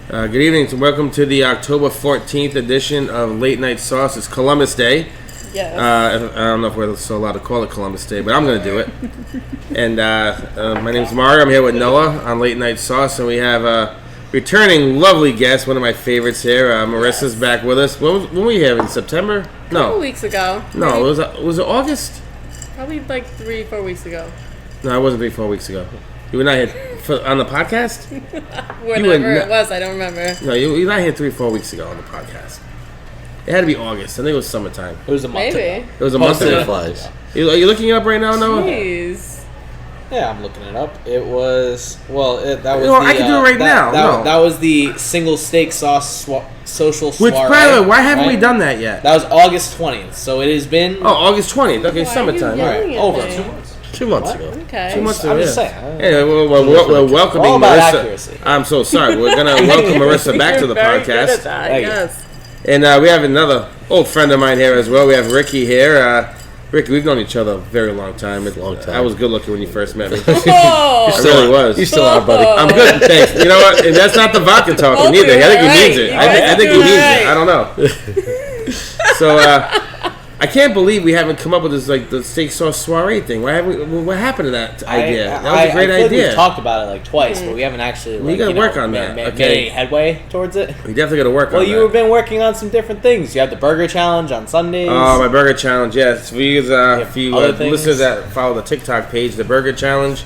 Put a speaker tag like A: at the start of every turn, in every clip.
A: Good evening and welcome to the October 14th edition of Late Night Sauce. It's Columbus Day.
B: Yes.
A: I don't know if we're still allowed to call it Columbus Day, but I'm going to do it. And my name's Mario. I'm here with Noah on Late Night Sauce, and we have a returning lovely guest, one of my favorites here. Marissa's back with us. When were you here? In September? No.
B: A couple weeks ago.
A: No, was it August?
B: Probably like 3-4 weeks ago.
A: No, it wasn't 3-4 weeks ago. You were not here on the podcast?
B: Whatever it was, I don't remember.
A: No, you were not here 3-4 weeks ago on the podcast. It had to be August. I think it was summertime.
C: It was a month ago.
A: It was a month ago.
C: Flies.
A: Are you looking it up right now, Noah?
B: Jeez.
C: Yeah, I'm looking it up. It was that was.
A: I can do it right now.
C: That was the single steak sauce social soiree.
A: Which, by the way, why haven't we done that yet?
C: That was August 20th. So it has been.
A: Oh, August 20th. Okay, summertime.
C: Right. Over 2 months.
A: 2 months ago.
B: Okay.
A: 2 months ago.
C: I'm just saying.
A: Anyway, we're welcoming
C: all about
A: Marissa.
C: Accuracy.
A: I'm so sorry. We're gonna welcome Marissa back to the podcast.
B: Yes.
A: And we have another old friend of mine here as well. We have Ricky here. Ricky, we've known each other a very long time. I was good looking when you first met me.
B: Oh.
A: I really was.
C: You still are, buddy.
A: I'm good, thanks. You know what? And that's not the vodka talking either. I think he means it. I think he means it. I don't know. So I can't believe we haven't come up with this the steak sauce soiree thing. What happened to that idea? That was a great idea.
C: We've talked about it like twice, but we haven't actually.
A: We got to work on that.
C: Made any headway towards it.
A: We definitely got to work on that.
C: Well, you've been working on some different things. You have the burger challenge on Sundays.
A: Oh, my burger challenge! Yes, for you listeners that follow the TikTok page, the burger challenge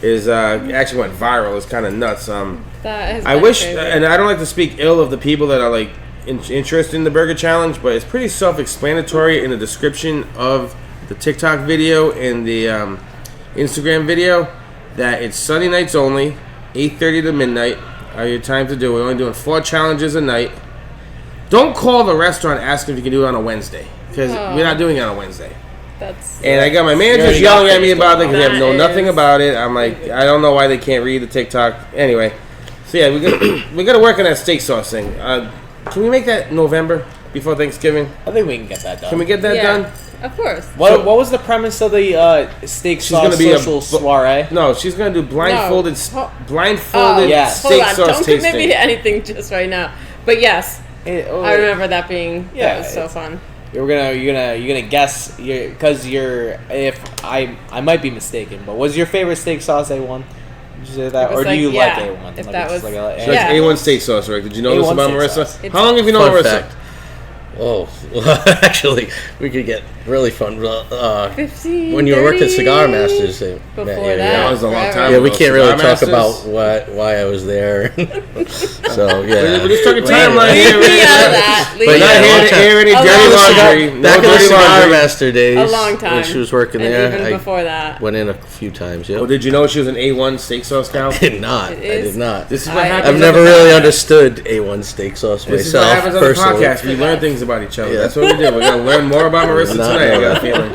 A: is actually went viral. It's kind of nuts. I wish, and I don't like to speak ill of the people that are interested in the burger challenge, but it's pretty self-explanatory in the description of the TikTok video and the Instagram video that it's Sunday nights only, 8:30 to midnight are your time to do it. We're only doing 4 challenges a night. Don't call the restaurant asking if you can do it on a Wednesday, because we're not doing it on a Wednesday. And I got my managers yelling at me about it because they have nothing about it. I'm like, I don't know why they can't read the TikTok. Anyway, so yeah, we're gonna work on that steak sauce thing. Can we make that November before Thanksgiving?
C: I think we can get that done.
A: Can we get that done?
B: Of course.
C: What was the premise of the steak sauce social soiree?
A: No, she's gonna do blindfolded steak
B: Hold
A: sauce
B: on. Don't
A: tasting.
B: commit me to anything just right now. But yes, I remember that being that was so fun.
C: You're gonna guess because if I might be mistaken, but was your favorite steak sauce A1? Did you say that, or do you like A1?
B: If that was
A: A1 steak sauce, right? Did you know this about Marissa? How long have you known Marissa?
D: Fact. Oh, actually, we could get really fun.
B: 15,
D: when you were working at Cigar Masters,
B: before
A: that was a long time.
D: Yeah,
A: ago.
D: we can't really
A: Cigar
D: talk about why I was there. So yeah,
A: we're just talking timeline here.
B: But
A: not here to air any dirty laundry.
D: Back in the Cigar Master days,
B: a long time
D: when she was working
B: and
D: there.
B: Even before that,
D: went in a few times. Yeah.
A: Well, did you know she was an A1 steak sauce gal?
D: I did not. This
A: is what happens.
D: I've never really understood A1 steak sauce myself.
A: This is what happens on the podcast. We learn things about each other. That's what we did. We're gonna learn more about Marissa tonight. I got a feeling.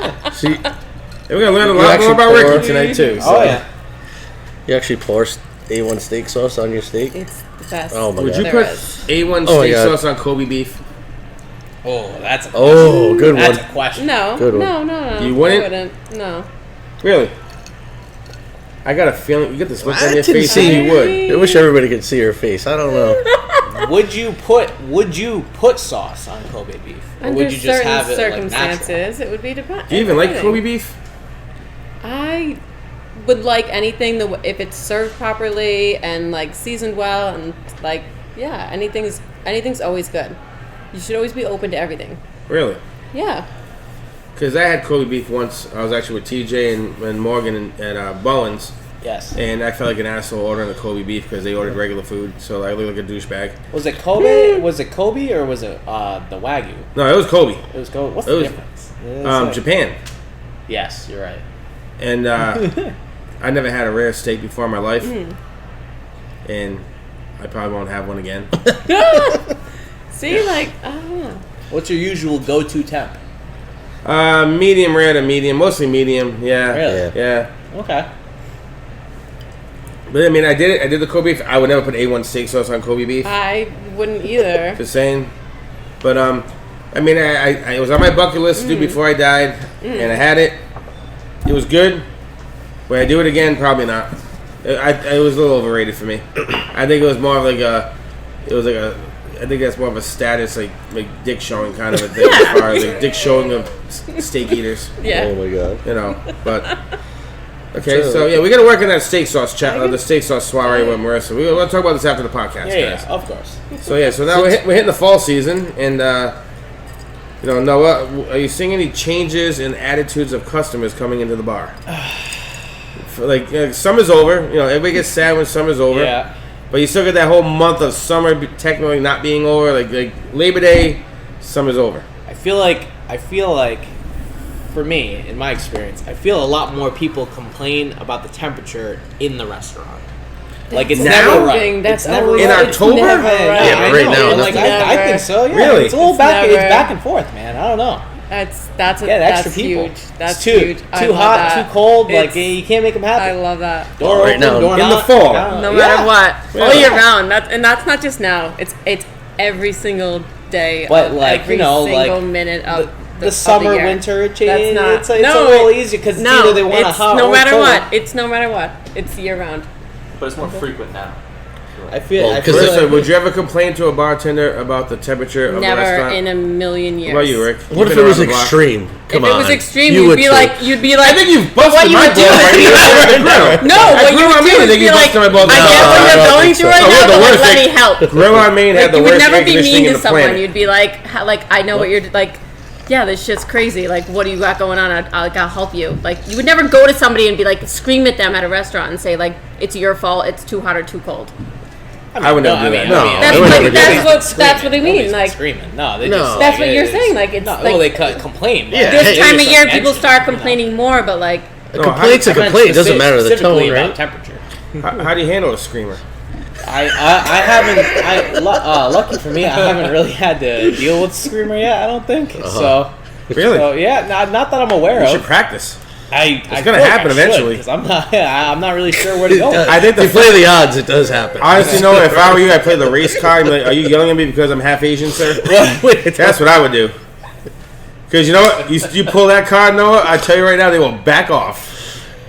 A: We're gonna learn a lot more about Ricky tonight too.
C: So. Oh yeah.
D: You actually pour A1 steak sauce on your steak?
B: It's the best.
D: Oh my
A: God. Would you put A1 steak sauce on Kobe beef?
C: Oh, that's a question.
D: Oh, good one.
C: That's a question.
B: No.
A: You wouldn't?
B: I wouldn't. No.
A: Really? I got a feeling you get this look on your face.
D: See,
A: you would.
D: I wish everybody could see her face. I don't know.
C: Would you put sauce on Kobe beef, or
B: Under
C: would you just have it
B: circumstances, it would be dependent.
A: Do you even like Kobe beef?
B: I would like anything if it's served properly and seasoned well and anything's always good. You should always be open to everything.
A: Really?
B: Yeah.
A: Because I had Kobe beef once. I was actually with TJ and Morgan at Bowen's.
C: Yes.
A: And I felt like an asshole ordering the Kobe beef because they ordered regular food, so I looked like a douchebag.
C: Was it Kobe? Was it Kobe or was it the Wagyu?
A: No, it was Kobe.
C: It was Kobe. What's the difference?
A: Japan.
C: Yes, you're right.
A: And I never had a rare steak before in my life, and I probably won't have one again.
B: See, I don't know.
C: What's your usual go-to temp?
A: Medium rare to medium, mostly medium. Yeah.
C: Really?
A: Yeah.
C: Okay.
A: But I mean, I did the Kobe beef. I would never put A1 steak sauce on Kobe beef.
B: I wouldn't either.
A: Just saying. But I mean, I was on my bucket list to do before I died, and I had it. It was good. Would I do it again? Probably not. It was a little overrated for me. I think it was more of it was like I think that's more of a status, like dick showing kind of a thing, as far as like dick showing of steak eaters.
B: Yeah.
D: Oh my god.
A: You know, but okay, so yeah, we got to work on that steak sauce the steak sauce soiree with Marissa. We'll talk about this after the podcast, guys.
C: Yeah, of course.
A: So now we're hitting the fall season, and Noah, are you seeing any changes in attitudes of customers coming into the bar? Summer's over. Everybody gets sad when summer's over.
C: Yeah.
A: But you still get that whole month of summer technically not being over. Like Labor Day, summer's over.
C: I feel like, for me, in my experience, I feel a lot more people complain about the temperature in the restaurant. Like it's never right.
B: That's
C: never
B: always
A: in
C: right.
A: October.
B: Never right.
D: Yeah, right now.
C: And I think so. Yeah,
A: Really?
C: It's a little
B: It's
C: It's
B: never-
C: back and forth, man. I don't know.
B: That's
C: Extra people.
B: huge. That's
C: it's too
B: huge.
C: too hot, too cold. You can't make them happy.
B: I love that.
C: Door
D: Right
C: open,
D: now.
C: door
A: In
C: not,
A: the fall.
B: No matter what,
A: Yeah.
B: all year round. That's not just now. It's every single day.
C: But
B: of every single minute of
C: the summer,
B: year.
C: winter, it
B: That's
C: changes.
B: not.
C: It's a little easier because it's either they want a hot
B: no
C: or
B: matter
C: cold.
B: what. It's no matter what. It's year round.
E: But it's more frequent now.
C: I feel
A: Marissa,
C: like
A: would you ever complain to a bartender about the temperature of the
B: Never
A: restaurant?
B: in a million years.
A: What about you, Rick?
D: What
A: You've
D: if
A: been
D: it was
A: around the block.
D: extreme? Come
B: If
D: on.
B: it was extreme,
D: You would
B: you'd be
D: too.
B: like.
A: I think you've busted
B: what you
A: my
B: would do
A: balls right
B: is-
A: now at the grill.
B: No, what you would do is be like, I get what you're going through right
A: Oh, we're
B: now,
A: the
B: but
A: worst.
B: let me help.
A: Grill on Main had the
B: You would
A: worst
B: never
A: air
B: be
A: conditioning
B: mean
A: in
B: to
A: the
B: someone.
A: planet.
B: You'd be like, I know what you're like. Yeah, this shit's crazy. Like, what do you got going on? I'll help you. Like, you would never go to somebody and be like, scream at them at a restaurant and say like, it's your fault. It's too hot or too cold.
A: I would never do that.
B: That's what I mean. Like,
C: screaming. No, they
D: No.
C: just.
B: that's what you're saying. Like, it's
C: No,
B: like
C: they complain.
D: Yeah.
B: this time of
C: just
B: year, people
C: mention,
B: start complaining more. But like,
D: A complaint's a complaint. It doesn't matter the
C: Specifically
D: tone,
C: about
D: right?
C: temperature.
A: How do you handle a screamer?
C: I haven't. Lucky for me, I haven't really had to deal with Screamer yet. I don't think so.
A: Really?
C: So yeah, not that I'm aware
A: You
C: of.
A: should practice.
C: It's
A: gonna happen eventually.
C: Because I'm not really sure where to go.
A: I think
D: If you play the odds, it does happen.
A: Honestly, no. If I were you, I'd play the race card. Like, are you yelling at me because I'm half Asian, sir? That's what I would do. Because you know what? You pull that card, Noah. I tell you right now, they will back off.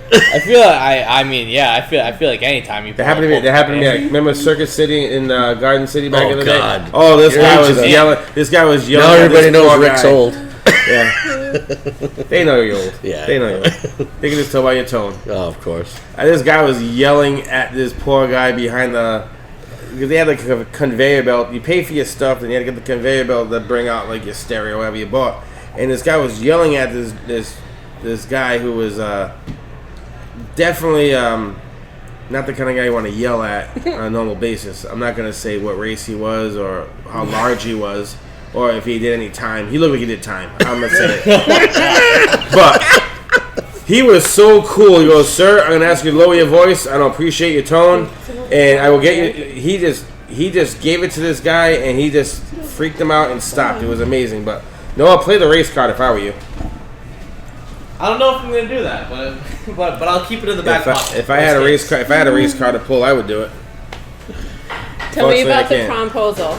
C: I feel like I feel like anytime you.
A: That happened to me. That happened to me. Like, remember Circuit City in Garden City back in the
D: God.
A: day? Oh, this
D: You're
A: guy
D: into
A: was
D: that.
A: yelling. This guy was yelling.
D: Now
A: at
D: everybody
A: this
D: knows
A: poor
D: Rick's
A: guy.
D: old.
A: Yeah, they know you're old.
D: Yeah.
A: They know you're old. They can just tell by your tone.
D: Oh, of course.
A: This guy was yelling at this poor guy behind because they had like a conveyor belt. You pay for your stuff, and you had to get the conveyor belt that bring out like your stereo, whatever you bought. And this guy was yelling at this guy who was definitely not the kind of guy you want to yell at on a normal basis. I'm not gonna say what race he was or how large he was or if he did any time. He looked like he did time. I'm gonna say it, but. He was so cool. He goes, "Sir, I'm gonna ask you to lower your voice. I don't appreciate your tone, and I will get you." He just gave it to this guy, and he just freaked him out and stopped. It was amazing. But no, I'll play the race card if I were you.
C: I don't know if I'm gonna do that, but I'll keep it in the back pocket.
A: If I had a race card to pull, I would do it.
B: tell me
A: Unfortunately,
B: about
A: I
B: the
A: can't.
B: promposal.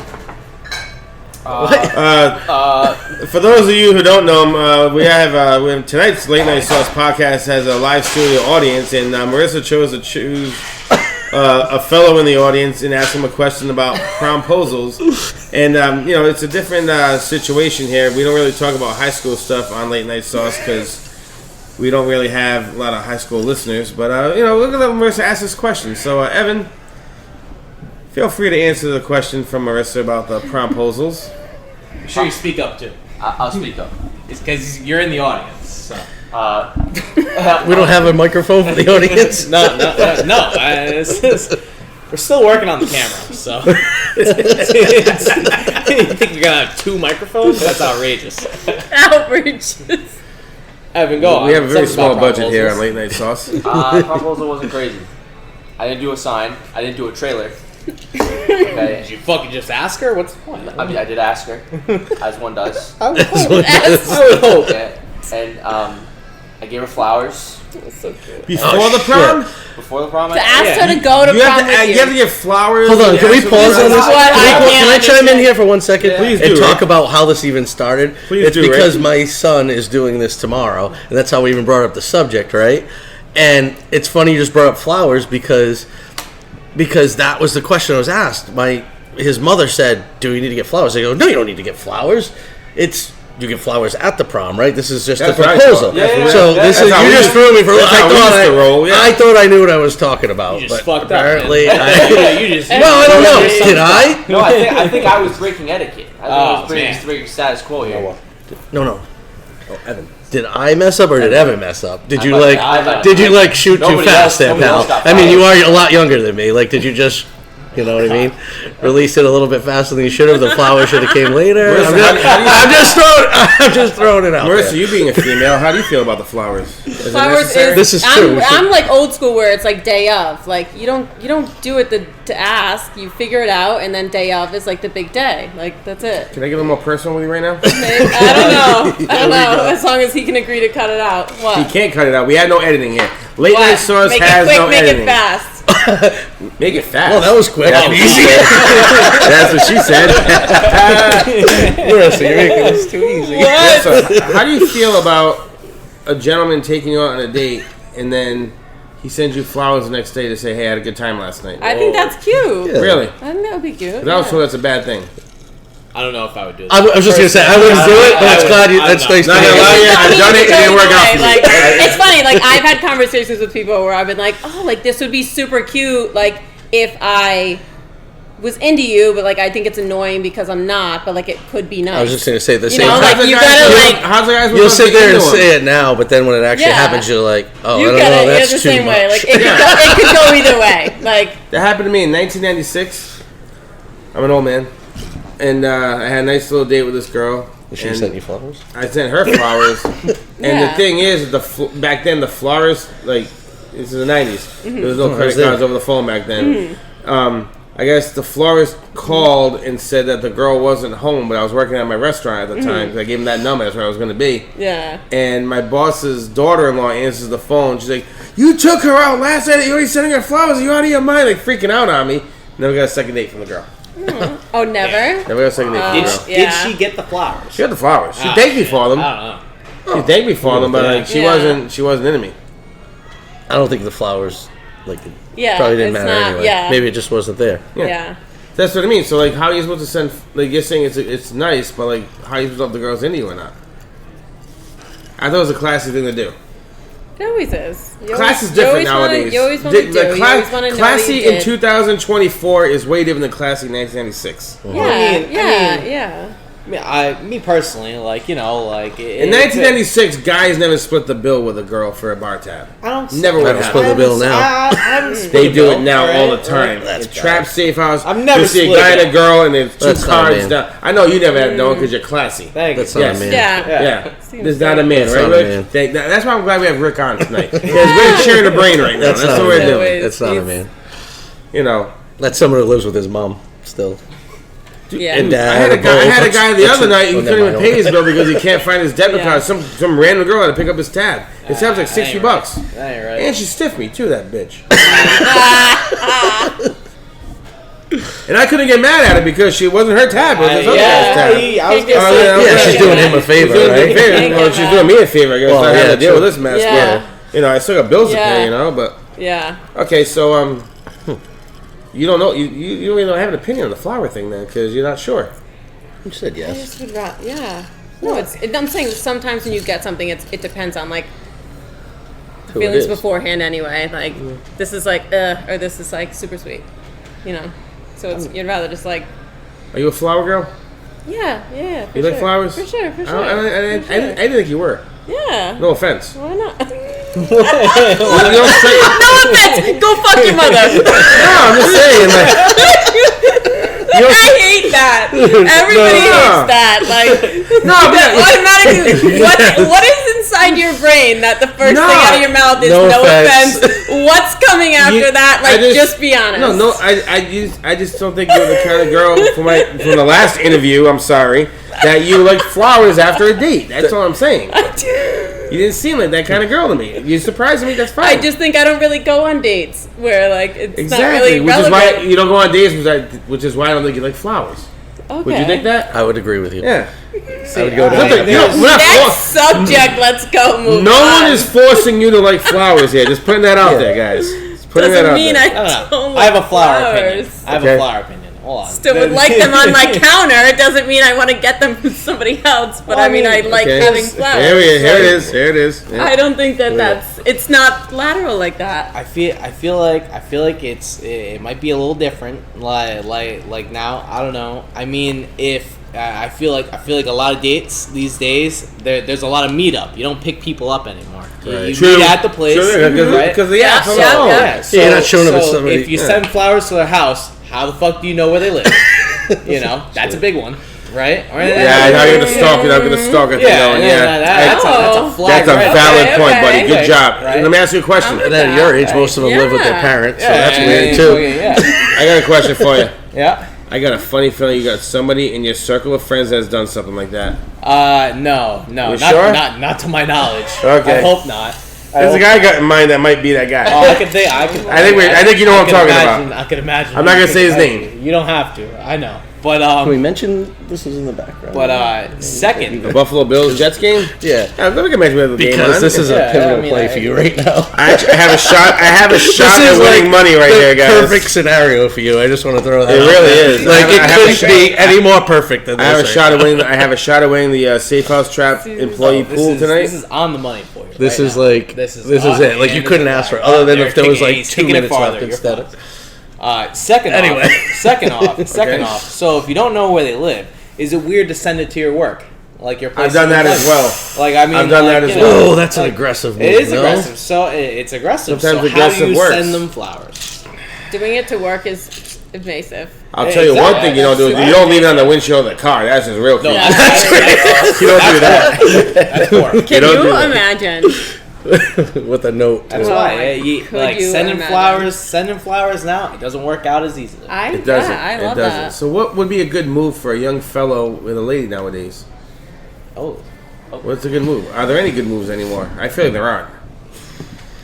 A: For those of you who don't know, we have tonight's Late Night Sauce podcast has a live studio audience, and Marissa chose to choose a fellow in the audience and ask him a question about promposals. And it's a different situation here. We don't really talk about high school stuff on Late Night Sauce because we don't really have a lot of high school listeners. But we're gonna let Marissa ask this question. So Evan, feel free to answer the question from Marissa about the promposals.
C: Make sure you speak up too.
E: I'll speak up.
C: It's because you're in the audience. So.
D: We don't have a microphone for the audience.
C: No. We're still working on the camera, so. You think you're gonna have two microphones? That's outrageous.
B: Outrageous.
C: Evan, go on.
A: We have a very
C: Something
A: small
C: about
A: budget here
C: promposals.
A: on Late Night Sauce.
E: Proposal wasn't crazy. I didn't do a sign. I didn't do a trailer. Okay.
C: Did you fucking just ask her? What's the point?
E: I mean, I did ask her, as one does.
C: I would hope.
E: Yeah. And I gave her flowers
B: So cool.
A: Before the prom?
E: before the prom.
B: To ask her to go to
A: You
B: prom
A: have to,
B: with
A: you have to get flowers.
D: Hold on,
A: and
D: can we
A: ask her
D: pause
A: to-
D: on this?
B: What I can't
D: Can I chime in
B: understand.
D: here for 1 second?
A: Please
D: and
A: do,
D: talk
A: Rick.
D: about how this even started.
A: Please
D: it's
A: do,
D: because
A: Rick.
D: my son is doing this tomorrow, and that's how we even brought up the subject, right? And it's funny you just brought up flowers because that was the question I was asked. My his mother said, "Do we need to get flowers?" They go, "No, you don't need to get flowers. You get flowers at the prom, right? This is just a proposal." So this is you just threw me for. I thought I knew what I was talking about.
C: You just
D: but
C: fucked
D: apparently,
C: up.
D: I don't know. Did I?
E: No, I think I was breaking etiquette. I was breaking status quo here.
D: No.
A: Oh, Evan.
D: Did I mess up or did Evan mess up? Did you shoot too
E: Nobody
D: fast
E: else-
D: there, pal? I mean, you are a lot younger than me. Like, did you just, you know what I mean? Release it a little bit faster than you should have. The flower should have came later. I'm just throwing it out.
A: Marissa, you being a female, how do you feel about the flowers?
B: Flowers
D: This is true.
B: I'm like old school where it's like day of. Like you don't do it to ask. You figure it out, and then day of is like the big day. Like that's it.
A: Can I get a little more personal with you right now?
B: I don't know. As long as he can agree to cut it out. What?
A: He can't cut it out. We had no editing here. Late Night Sauce has no editing.
B: Make it fast.
A: Make it fast.
D: Well, that was quick and easy.
A: That's what she said.
D: Marissa, you're making this too easy.
B: What?
A: So, how do you feel about a gentleman taking you out on a date and then he sends you flowers the next day to say, "Hey, I had a good time last night"?
B: I think that's cute.
D: Yeah.
A: Really?
B: I think that would be cute.
A: But I was told that's a bad thing.
C: I don't know if I would do that.
D: I was just gonna say I wouldn't do it, but it's glad you. That's nice.
A: Not gonna lie, I've done it. It didn't work out for me.
B: Like, it's funny. Like I've had conversations with people where I've been like, "Oh, like this would be super cute." Like if I was into you, but like I think it's annoying because I'm not. But like it could be nice.
D: I was just gonna say the
B: You
D: same.
B: know, like you gotta like.
A: How's the guys?
D: You'll sit there and say it now, but then when it actually happens, you're like, "Oh,
B: You
D: I don't
B: get
D: know.
B: it.
D: That's
B: You're the
D: too
B: same
D: much."
B: way. Like it could go either way. Like
A: That happened to me in 1996. I'm an old man, and I had a nice little date with this girl.
D: She sent you flowers.
A: I sent her flowers, and the thing is, back then the flowers, like this is the 90s. There was no credit cards over the phone back then. I guess the florist called and said that the girl wasn't home, but I was working at my restaurant at the time because I gave him that number. That's where I was going to be.
B: yeah.
A: And my boss's daughter-in-law answers the phone. She's like, "You took her out last night. You already sending her flowers. Are you out of your mind?" Like freaking out on me. Never got a second date from the girl.
B: Oh, never.
A: Never got a second date from the girl.
C: Did she get the flowers?
A: She got the flowers. She thanked me for them.
C: I don't know.
A: She thanked me for them, but like she wasn't into me.
D: I don't think the flowers
B: Yeah.
D: probably didn't
B: it's
D: matter
B: not,
D: anyway.
B: Yeah.
D: Maybe it just wasn't there.
B: Yeah.
A: That's what I mean. So like, how are you supposed to send? Like you're saying it's nice, but like, how are you supposed to know if the girl's into you or not? I thought it was a classy thing to do.
B: It always is.
A: Class is different nowadays.
B: You always want to do. You always want to know
A: classy
B: what you
A: in
B: did.
A: 2024 is way different than classy in 1996.
B: Yeah.
C: Me personally, like, you know, like
A: In 1996, guys never split the bill with a girl for a bar tab.
C: I don't
A: Never would
D: split the bill now.
C: I haven't split
A: They
C: the
A: do
C: bill,
A: it now all the
C: right?
A: time.
D: That's
A: In Trap Safe House,
C: I've never
A: you see a
C: split
A: guy
C: it.
A: and a girl, and there's two
D: That's not a
A: cards
D: man.
A: down. I know you never had known because you're classy.
C: Thank you.
D: That's not
A: Yes.
D: a man.
B: Yeah.
A: Yeah,
B: Seems
A: this is not a man,
D: That's
A: right,
D: not a
A: Rick?
D: man.
A: That's why I'm glad we have Rick on tonight. Because we're sharing the brain right now.
D: That's
A: That's
D: not
A: what
D: a
A: we're
D: man.
A: doing.
D: That's not a man.
A: You know.
D: That's someone who lives with his mom still.
B: Yeah.
D: And
A: I had a guy the other night who couldn't even
D: mind.
A: pay his bill because he can't find his debit
B: Yeah.
A: card. Some random girl had to pick up his tab. His tab's like $60.
C: That ain't right.
A: And she stiffed me too, that bitch. And I couldn't get mad at her because she wasn't her tab. It was his other guy's tab.
C: I was
B: Yeah,
C: gonna say,
D: Yeah, she's doing him a favor,
A: She's doing me a
D: right?
A: favor. Well, she's doing me a favor. I guess
D: Well,
A: I had
D: yeah,
A: to deal with
D: true.
A: this mess.
B: Yeah.
A: But, you know, I still got bills to pay,
B: Yeah.
A: you know. But
B: Yeah.
A: okay, so you don't know. You don't even have an opinion on the flower thing then because you're not sure.
D: You said
B: I
D: yes.
B: just would rather, yeah. No, I'm saying sometimes when you get something, it depends on like
D: Who it
B: feelings
D: is.
B: beforehand anyway. Like this is like or this is like super sweet, you know. So it's you'd rather just like
A: Are you a flower girl?
B: yeah. For
A: You
B: sure.
A: like flowers?
B: For sure.
A: I didn't think you were.
B: Yeah.
A: No offense.
B: Why not?
A: You don't say-
B: No offense. Go fuck your mother.
A: No, I'm just saying. Like,
B: I hate that. Everybody hates that. Like, automatically, what is inside your brain that the first thing out of your mouth is
D: No
B: no
D: offense.
B: offense? What's coming after that? Like, just be honest.
A: No. I just don't think you're the kind of girl from the last interview. I'm sorry that you like flowers after a date. That's all I'm saying. You didn't seem like that kind of girl to me. You surprised me. That's fine.
B: I just think I don't really go on dates where like it's not
A: exactly,
B: really
A: which
B: relevant.
A: is why you don't go on dates. Which is why I don't think you like flowers.
B: Okay.
A: Would you think that?
D: I would agree with you.
A: Yeah.
D: I would go down.
B: Next subject. Let's go. Move
A: No
B: on.
A: one is forcing you to like flowers here. Just putting that out there, guys. Just putting
B: Doesn't
A: that out
B: mean
A: there.
B: I don't
C: I have a
B: like
C: flower
B: flowers.
C: opinion. I have
A: Okay.
C: a flower opinion. hold on.
B: Still would like them on my counter. It doesn't mean I want to get them from somebody else, but I mean I like having flowers.
A: Here it is. Yeah.
B: I don't think it's not lateral like that.
C: I feel like it might be a little different. Like now, I don't know. I mean, if I feel like a lot of dates these days, there's a lot of meetup. You don't pick people up anymore.
A: Right.
C: You meet at the place,
A: because the apps.
C: Yeah. So,
D: you're not showing up at somebody.
C: If you send flowers to their house, how the fuck do you know where they live? That's a big one, right?
A: Yeah, how you're gonna stalk it? I'm gonna stalk it.
C: That's a flag.
A: That's a valid point, buddy. Good job.
C: Right?
A: Let me ask you a question.
D: And at your age, most of them live with their parents, so that's weird too.
A: I got a question for you.
C: Yeah.
A: I got a funny feeling you got somebody in your circle of friends that's done something like that.
C: No,
A: sure?
C: not to my knowledge.
A: Okay.
C: I hope not.
A: There's a guy I got in mind that might be that guy.
C: Oh, I
A: think you know what I'm talking about.
C: I can imagine.
A: I'm not gonna say his name.
C: You don't have to. I know. But
D: can we mention this is in the background?
C: But second,
A: the Buffalo Bills Jets game.
D: Yeah,
A: let me mention the game
D: because this is a pivotal play for you right now.
A: I have a shot. I have a shot at winning money right here, guys.
D: Perfect scenario for you. I just want to throw that.
A: It really is.
D: Like it couldn't be any more perfect than this.
A: I have a shot at winning. I have a shot at winning the Safe House Trap employee pool tonight.
C: This is on the money for you.
D: This is like this is it. Like you couldn't ask for other than if there was like 2 minutes left instead of.
C: Second off. So if you don't know where they live, is it weird to send it to your work? Like your place?
A: I've done that as well.
C: Like I mean,
A: I've done that as well.
D: Oh, that's an aggressive move.
C: It is aggressive. So it's aggressive.
A: Sometimes
C: so
A: aggressive
C: how do you
A: works.
C: send them flowers?
B: Doing it to work is invasive.
A: I'll tell you one thing you don't do. You don't leave it on the windshield of the car. That's just real creepy. You don't do that.
C: That's horrible.
B: Can you imagine?
D: With a note.
C: That's why. Sending flowers now, it doesn't work out as easily.
A: It doesn't.
B: I love that.
A: So what would be a good move for a young fellow with a lady nowadays?
C: Oh.
A: What's a good move? Are there any good moves anymore? I feel like there aren't.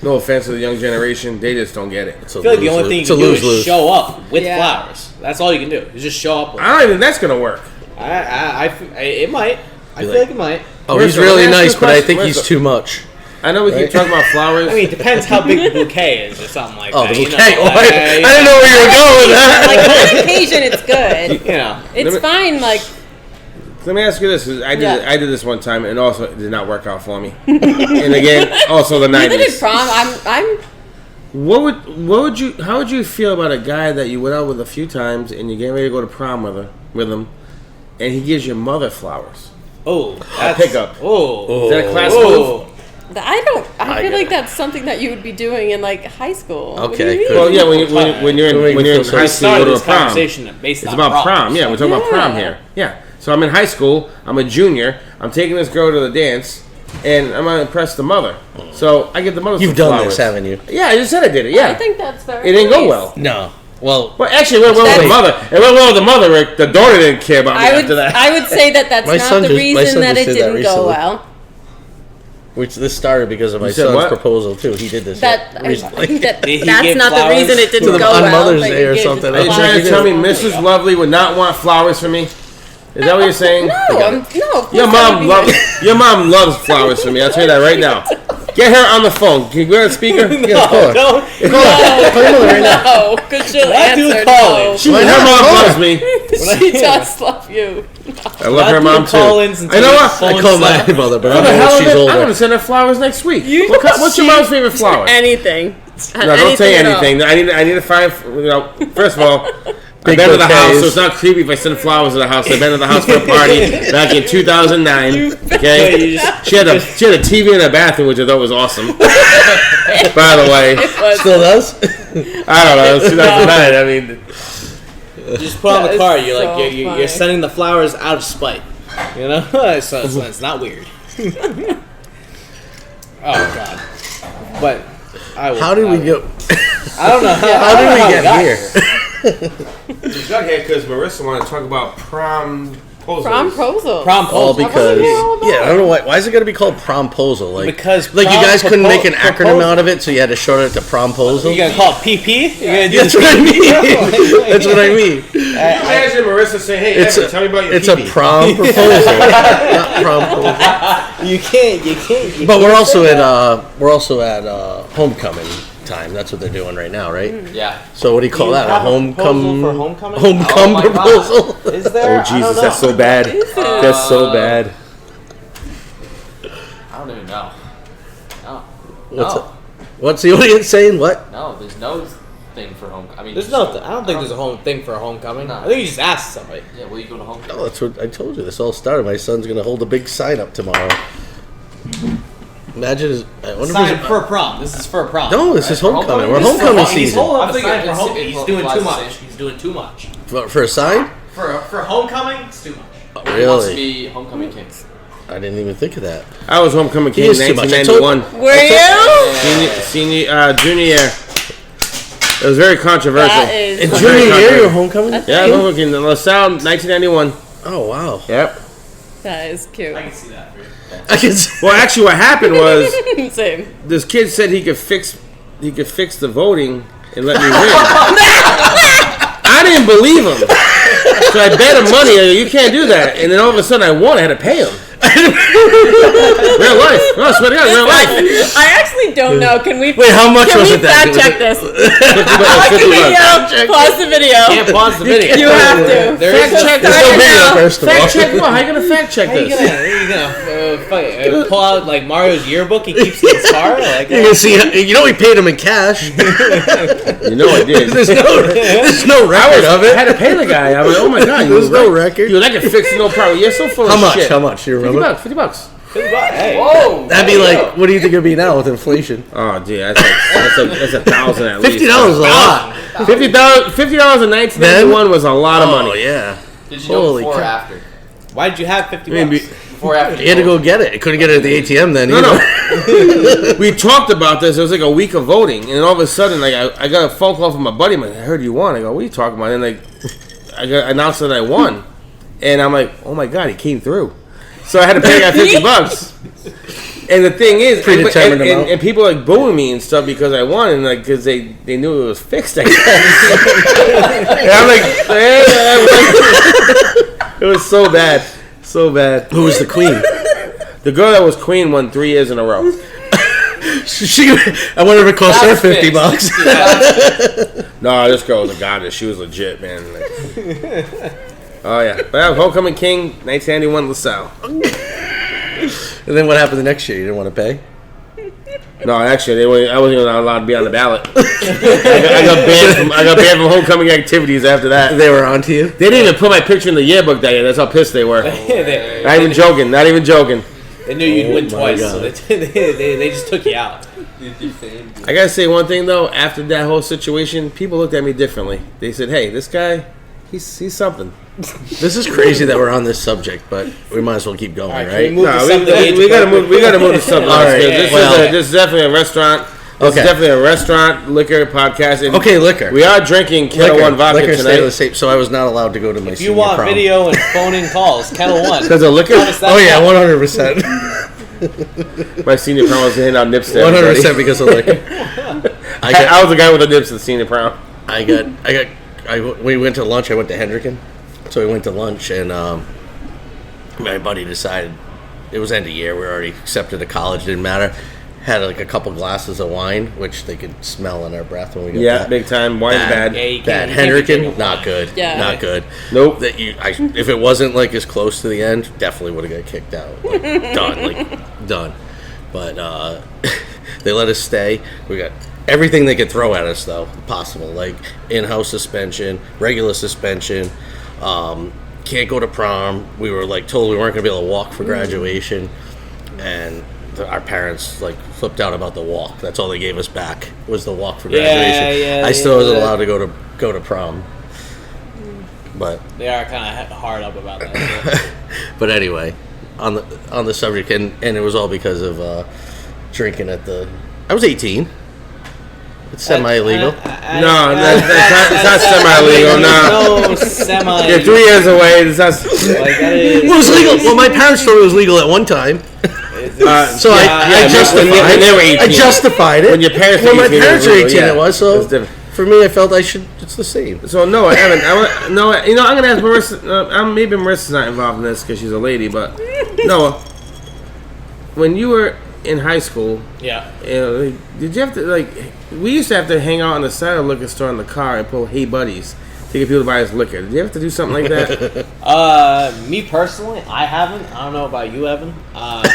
A: No offense to the young generation, they just don't get it.
C: I feel like the only thing you can do is show up with flowers. That's all you can do. Is just show up with
A: I don't think that's going to work.
C: It might. I feel like it might.
D: Oh, he's really nice, but I think he's too much.
A: I know we keep talking about flowers.
C: I mean, it depends how big the bouquet is or something like that.
D: Oh, the bouquet.
C: I
D: didn't know where you were going with that.
B: Like, on occasion, it's good. It's fine, like...
A: Let me ask you this. I did this one time, and also it did not work out for me. And again, also the 90s.
B: You did prom.
A: How would you feel about a guy that you went out with a few times, and you're getting ready to go to prom with him, and he gives your mother flowers?
C: Oh,
A: that's a pickup.
C: Oh,
A: is that a class move?
B: I feel like that's something that you would be doing in like high school.
D: Okay.
A: Well, yeah, when you're in high school, you go to a prom. It's about prom. Yeah, we're talking about prom here. Yeah. So I'm in high school. I'm a junior. I'm taking this girl to the dance, and I'm gonna impress the mother. So I get the mother.
D: You've done this, haven't you?
A: Yeah, I just said I did it. Yeah.
B: I think that's very.
A: It didn't go well.
D: No. Well,
A: actually, it went well with the mother. It went well with the mother. Rick. The daughter didn't care about me after that.
B: I would say that's not the reason that it didn't go well.
D: Which this started because of my son's proposal too. He did this recently.
B: I think that's not the reason it didn't go well.
D: On Mother's Day or something.
A: Are you trying to tell me Mrs. Lovely would not want flowers for me? Is that what you're saying?
B: No.
A: Your mom loves flowers for me. I'll tell you that right now. Get her on the phone. Can you go on speaker?
C: No,
A: call her right now.
B: No, because she'll answer.
A: Her mom loves me.
B: She does love you.
A: I love her mom too.
C: I
A: know what?
D: I call my mother, but I know she's older.
A: I'm going to send her flowers next week. What's your mom's favorite flower?
B: Anything.
A: No, don't say anything. I need to find. First of all, I've been to the house, so it's not creepy if I send flowers to the house. I've been to the house for a party back in 2009. Okay, she had a TV in her bathroom, which I thought was awesome. By the way,
D: still does.
A: I don't know. It was 2009. I mean,
C: you just put on the card. You're sending the flowers out of spite. You know, so it's not weird. Oh God! But
D: how did we go?
C: I don't know.
D: How did we get here?
A: We got here because Marissa wanted to talk about promposals.
B: Promposals.
D: All because I don't know why is it going to be called promposal? Like
C: because
D: you guys couldn't make an acronym out of it, so you had to shorten it to promposal.
C: You gonna call it PP?
D: That's what I mean. That's what I mean.
A: Imagine Marissa saying, "Hey, tell me about your
D: It's a prom proposal, not promposal."
C: You can't.
D: But we're also at homecoming time. That's what they're doing right now, right?
E: Yeah.
D: So what do you call that? A homecoming
C: proposal?
D: proposal?
C: Is there?
A: Oh Jesus, that's so bad. That's so bad.
E: I don't even know. No.
D: What's the audience saying? What?
E: No, there's no thing for homecoming. I mean,
C: There's no. I don't think there's a thing for a homecoming.
E: No.
C: I think you just ask somebody.
E: Yeah, will you go to homecoming?
D: No, that's what I told you. This all started. My son's gonna hold a big sign up tomorrow. Imagine
C: Sign for prom. This is for prom.
D: No, this is homecoming. We're homecoming season.
C: He's holding up a sign for homecoming. He's doing too much. He's doing too much.
D: For a sign?
C: For homecoming, it's too much.
E: He wants to be homecoming king.
D: I didn't even think of that.
A: I was homecoming king in 1991.
B: Were you?
A: Junior year. It was very controversial.
B: That is.
D: In junior year, you're homecoming?
A: Yeah, homecoming king. LaSalle, 1991.
D: Oh, wow.
A: Yep.
B: That is cute.
C: I can see that.
A: Well, actually, what happened was
B: Same.
A: this kid said he could fix the voting and let me win. I didn't believe him, so I bet him money. You can't do that. And then all of a sudden, I won. I had to pay him. Real life. No, I swear to God, real life.
B: I actually don't know. Can we?
D: Wait, how much was it?
B: Fact check this.
A: $50.
B: Pause the video.
C: Can't pause the video.
B: You have to.
A: Fact check.
D: There's no video, first of all.
A: Fact check what? How you gonna fact check
C: How you
A: this?
C: gonna pull out like Mario's yearbook and keeps in his car? Like,
D: You can see. You know, he paid him in cash.
A: You know I did.
D: There's no record of
A: I
D: it.
A: had to pay the guy. I was like, oh my God.
D: There's no record.
A: Dude, I can fix it, no problem. You're so full
D: How
A: of
D: much?
A: shit.
D: How much? You remember?
A: $50.
C: hey.
E: Whoa!
D: That'd be like, what do you think it'd be now with inflation?
A: Oh, dude, that's $1,000 at least.
D: $50 is a lot.
A: $50 in 1991 was a lot of money.
D: Oh yeah.
E: Did you know
D: Holy
E: before or
D: crap.
E: after?
C: Why did you have $50?
E: Before or after?
D: He had to go get it. He couldn't get it at the ATM then.
A: No,
D: either.
A: no. We talked about this. It was like a week of voting, and then all of a sudden, like I got a phone call from my buddy. I'm like, I heard you won. I go, what are you talking about? And like, I got announced that I won, and I'm like, oh my God, he came through. So I had to pay that $50. And the thing is, and people like booing me and stuff because I won, and like because they knew it was fixed. I guess. And I'm like, it was so bad, so bad.
D: Who was the queen?
A: The girl that was queen won 3 years in a row.
D: I wonder if it cost her $50.
A: No, this girl was a goddess. She was legit, man. Like, oh yeah, but I was homecoming king, 1991 LaSalle.
D: And then what happened the next year? You didn't want to pay?
A: No, actually, I wasn't even allowed to be on the ballot. I got banned from homecoming activities after that.
D: They were on to you?
A: They didn't even put my picture in the yearbook that year. That's how pissed they were. Not even joking. Not even joking.
C: They knew you'd win twice, so they just took you out.
A: I gotta say one thing though. After that whole situation, people looked at me differently. They said, "Hey, this guy, he's something."
D: This is crazy that we're on this subject, but we might as well keep going, right?
A: We gotta move to something else.
D: Right.
A: This is definitely a restaurant. This is definitely a restaurant liquor podcast. And
D: okay, liquor.
A: We are drinking Kettle One vodka
D: liquor
A: tonight.
D: The same, so I was not allowed to go to my senior prom.
C: If you want video and phone-in calls, Kettle One.
A: Because of liquor?
D: Oh yeah, 100%.
A: My senior prom was handing out nips to
D: 100% because of liquor.
A: I was the guy with the nips at the senior prom.
D: We went to lunch. I went to Hendricken. So we went to lunch, and my buddy decided it was end of year. We were already accepted to college. Didn't matter. Had like a couple glasses of wine, which they could smell in our breath when we got back.
A: Big time. Wine's bad.
D: Bad. Hendricken, not good.
B: Yeah.
D: Not good.
A: Nope.
D: If it wasn't like as close to the end, definitely would have got kicked out. Done. But they let us stay. We got everything they could throw at us, though, possible. Like in-house suspension, regular suspension. Can't go to prom. We were like told we weren't going to be able to walk for graduation, and our parents like flipped out about the walk. That's all they gave us back was the walk for graduation. I still wasn't allowed to go to prom. But
C: they are kind of hard up about that.
D: But anyway, on the subject, and it was all because of drinking at the. I was 18. It's semi-illegal.
A: No, it's not semi-illegal.
C: No, semi.
A: You're 3 years away. It's not.
D: It was legal. Well, my parents thought it was legal at one time. So I justified it.
A: When your parents
D: when my
A: 18,
D: parents were 18, it was. So for me, I felt it's the same.
A: So no, I haven't. I'm gonna ask Marissa. Maybe Marissa's not involved in this because she's a lady, but Noah, when you were in high school.
C: Yeah.
A: Did you have to we used to have to hang out on the side of the liquor store in the car and pull "Hey buddies" to get people to buy us liquor. Did you have to do something like that?
C: Me personally, I haven't. I don't know about you, Evan.
E: I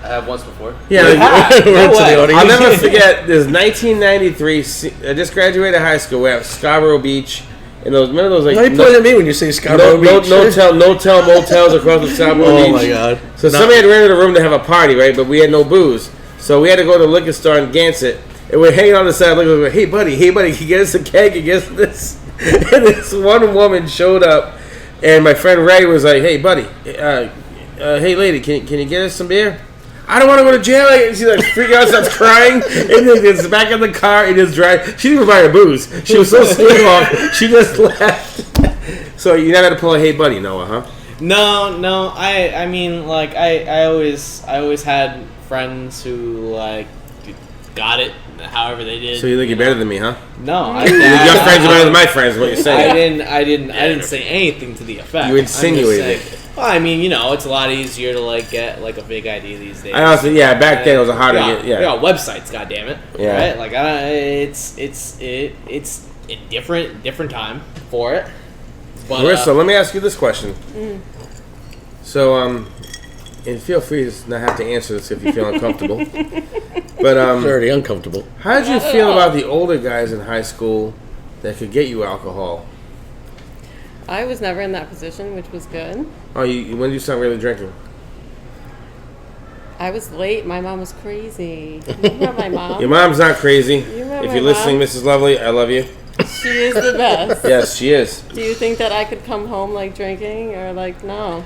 E: have once before.
A: Yeah,
C: no way.
A: I'll never forget. This 1993. I just graduated high school. We're at Scarborough Beach. And remember those
D: Why are you pointing at me when you say Scarborough Beach?
A: No motels across the Scarborough Beach.
D: Oh my God!
A: So somebody had rented a room to have a party, right? But we had no booze, so we had to go to the liquor store in Gansett, and we're hanging on the side, looking like, hey buddy, can you get us a keg? You get us this? And this one woman showed up, and my friend Ray was like, hey buddy, hey lady, can you get us some beer? I don't want to go to jail. She's like freaking out, starts crying, and then gets back in the car and just drives. She didn't even buy her booze. She was so scared off. She just left. So you never had to pull a "Hey buddy," Noah, huh?
C: No. I mean, like I always had friends who like got it however they did.
A: So you think you're better than me, huh?
C: No,
A: your friends are better than my friends. What you're saying?
C: I didn't say anything to the effect.
A: You insinuated.
C: Well, I mean, it's a lot easier to like get like a big idea these days.
A: I also, back then it was harder to get. Yeah,
C: websites, goddammit.
A: Yeah,
C: right. Like it's a different time for it. But,
A: Marissa, let me ask you this question. So, and feel free to not have to answer this if you feel uncomfortable. But
D: it's already uncomfortable.
A: How did you feel about the older guys in high school that could get you alcohol?
B: I was never in that position, which was good.
A: Oh, when did you start really drinking?
B: I was late. My mom was crazy. You remember my mom?
A: Your mom's not crazy.
B: If
A: you're listening, Mrs. Lovely, I love you.
B: She is the best.
A: Yes, she is.
B: Do you think that I could come home drinking or no?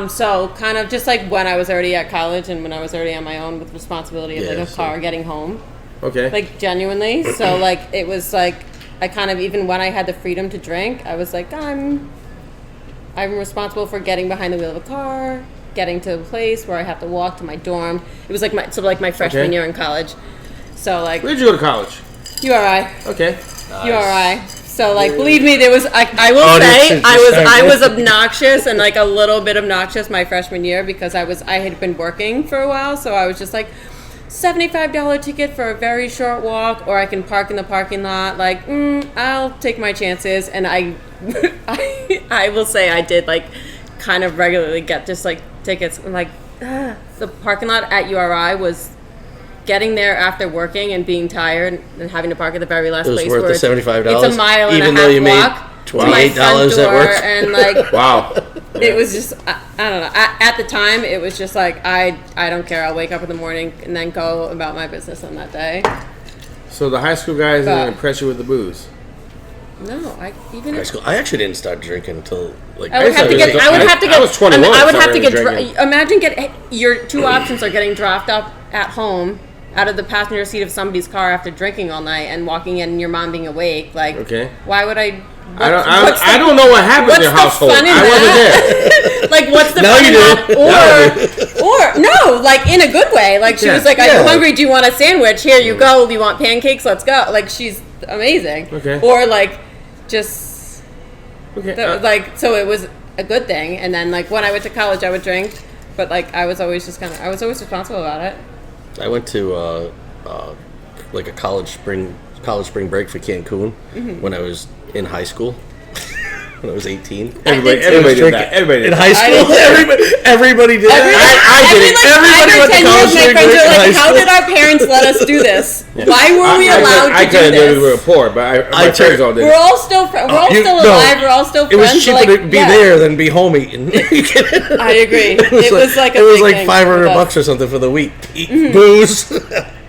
B: So kind of just when I was already at college and when I was already on my own with responsibility of a car getting home.
A: Okay.
B: Genuinely. So it was I kind of, even when I had the freedom to drink, I was I'm responsible for getting behind the wheel of a car, getting to a place where I have to walk to my dorm. It was my freshman year in college. So
A: where'd you go to college?
B: URI.
A: Okay.
E: Nice.
B: URI. So believe me, there was I will say I was obnoxious and a little bit obnoxious my freshman year because I had been working for a while, so I was just $75 ticket for a very short walk, or I can park in the parking lot. I'll take my chances, and I will say I did kind of regularly get just tickets. The parking lot at URI was getting there after working and being tired and having to park at the very last place.
D: It was worth the $75.
B: It's a mile and
D: even
B: a half
D: though you
B: walk
D: made $28 at work.
B: And
A: wow.
B: It was just, I don't know. At the time, it was just I don't care. I'll wake up in the morning and then go about my business on that day.
A: So the high school guys didn't impress you with the booze?
B: No,
D: high school. I actually didn't start drinking until
B: I would have to get.
A: I was 21.
B: I would have to get. Imagine your two options are getting dropped up at home out of the passenger seat of somebody's car after drinking all night and walking in and your mom being awake.
A: Okay.
B: Why would I?
A: I don't know what happened in your household. I wasn't there.
B: What's the fun in that? Or no, in a good way. She was I'm hungry. Do you want a sandwich? Here you go. Do you want pancakes? Let's go. She's amazing.
A: Okay.
B: Or just. Okay. So it was a good thing. And then when I went to college, I would drink, but I was always I was always responsible about it.
D: I went to a college spring break for Cancun when I was in high school. When I was 18.
A: Everybody did that. Everybody did
D: in high school. Everybody did that.
A: I did it.
B: Everybody went to college spring break. How did our parents let us do this? Yeah. Why were we allowed to do this? I couldn't do it.
A: We were poor, but my parents all did.
B: We're all still alive. We're all still friends.
D: It was cheaper to be there than be home eating.
B: I agree. It was
D: it was $500 or something for the week.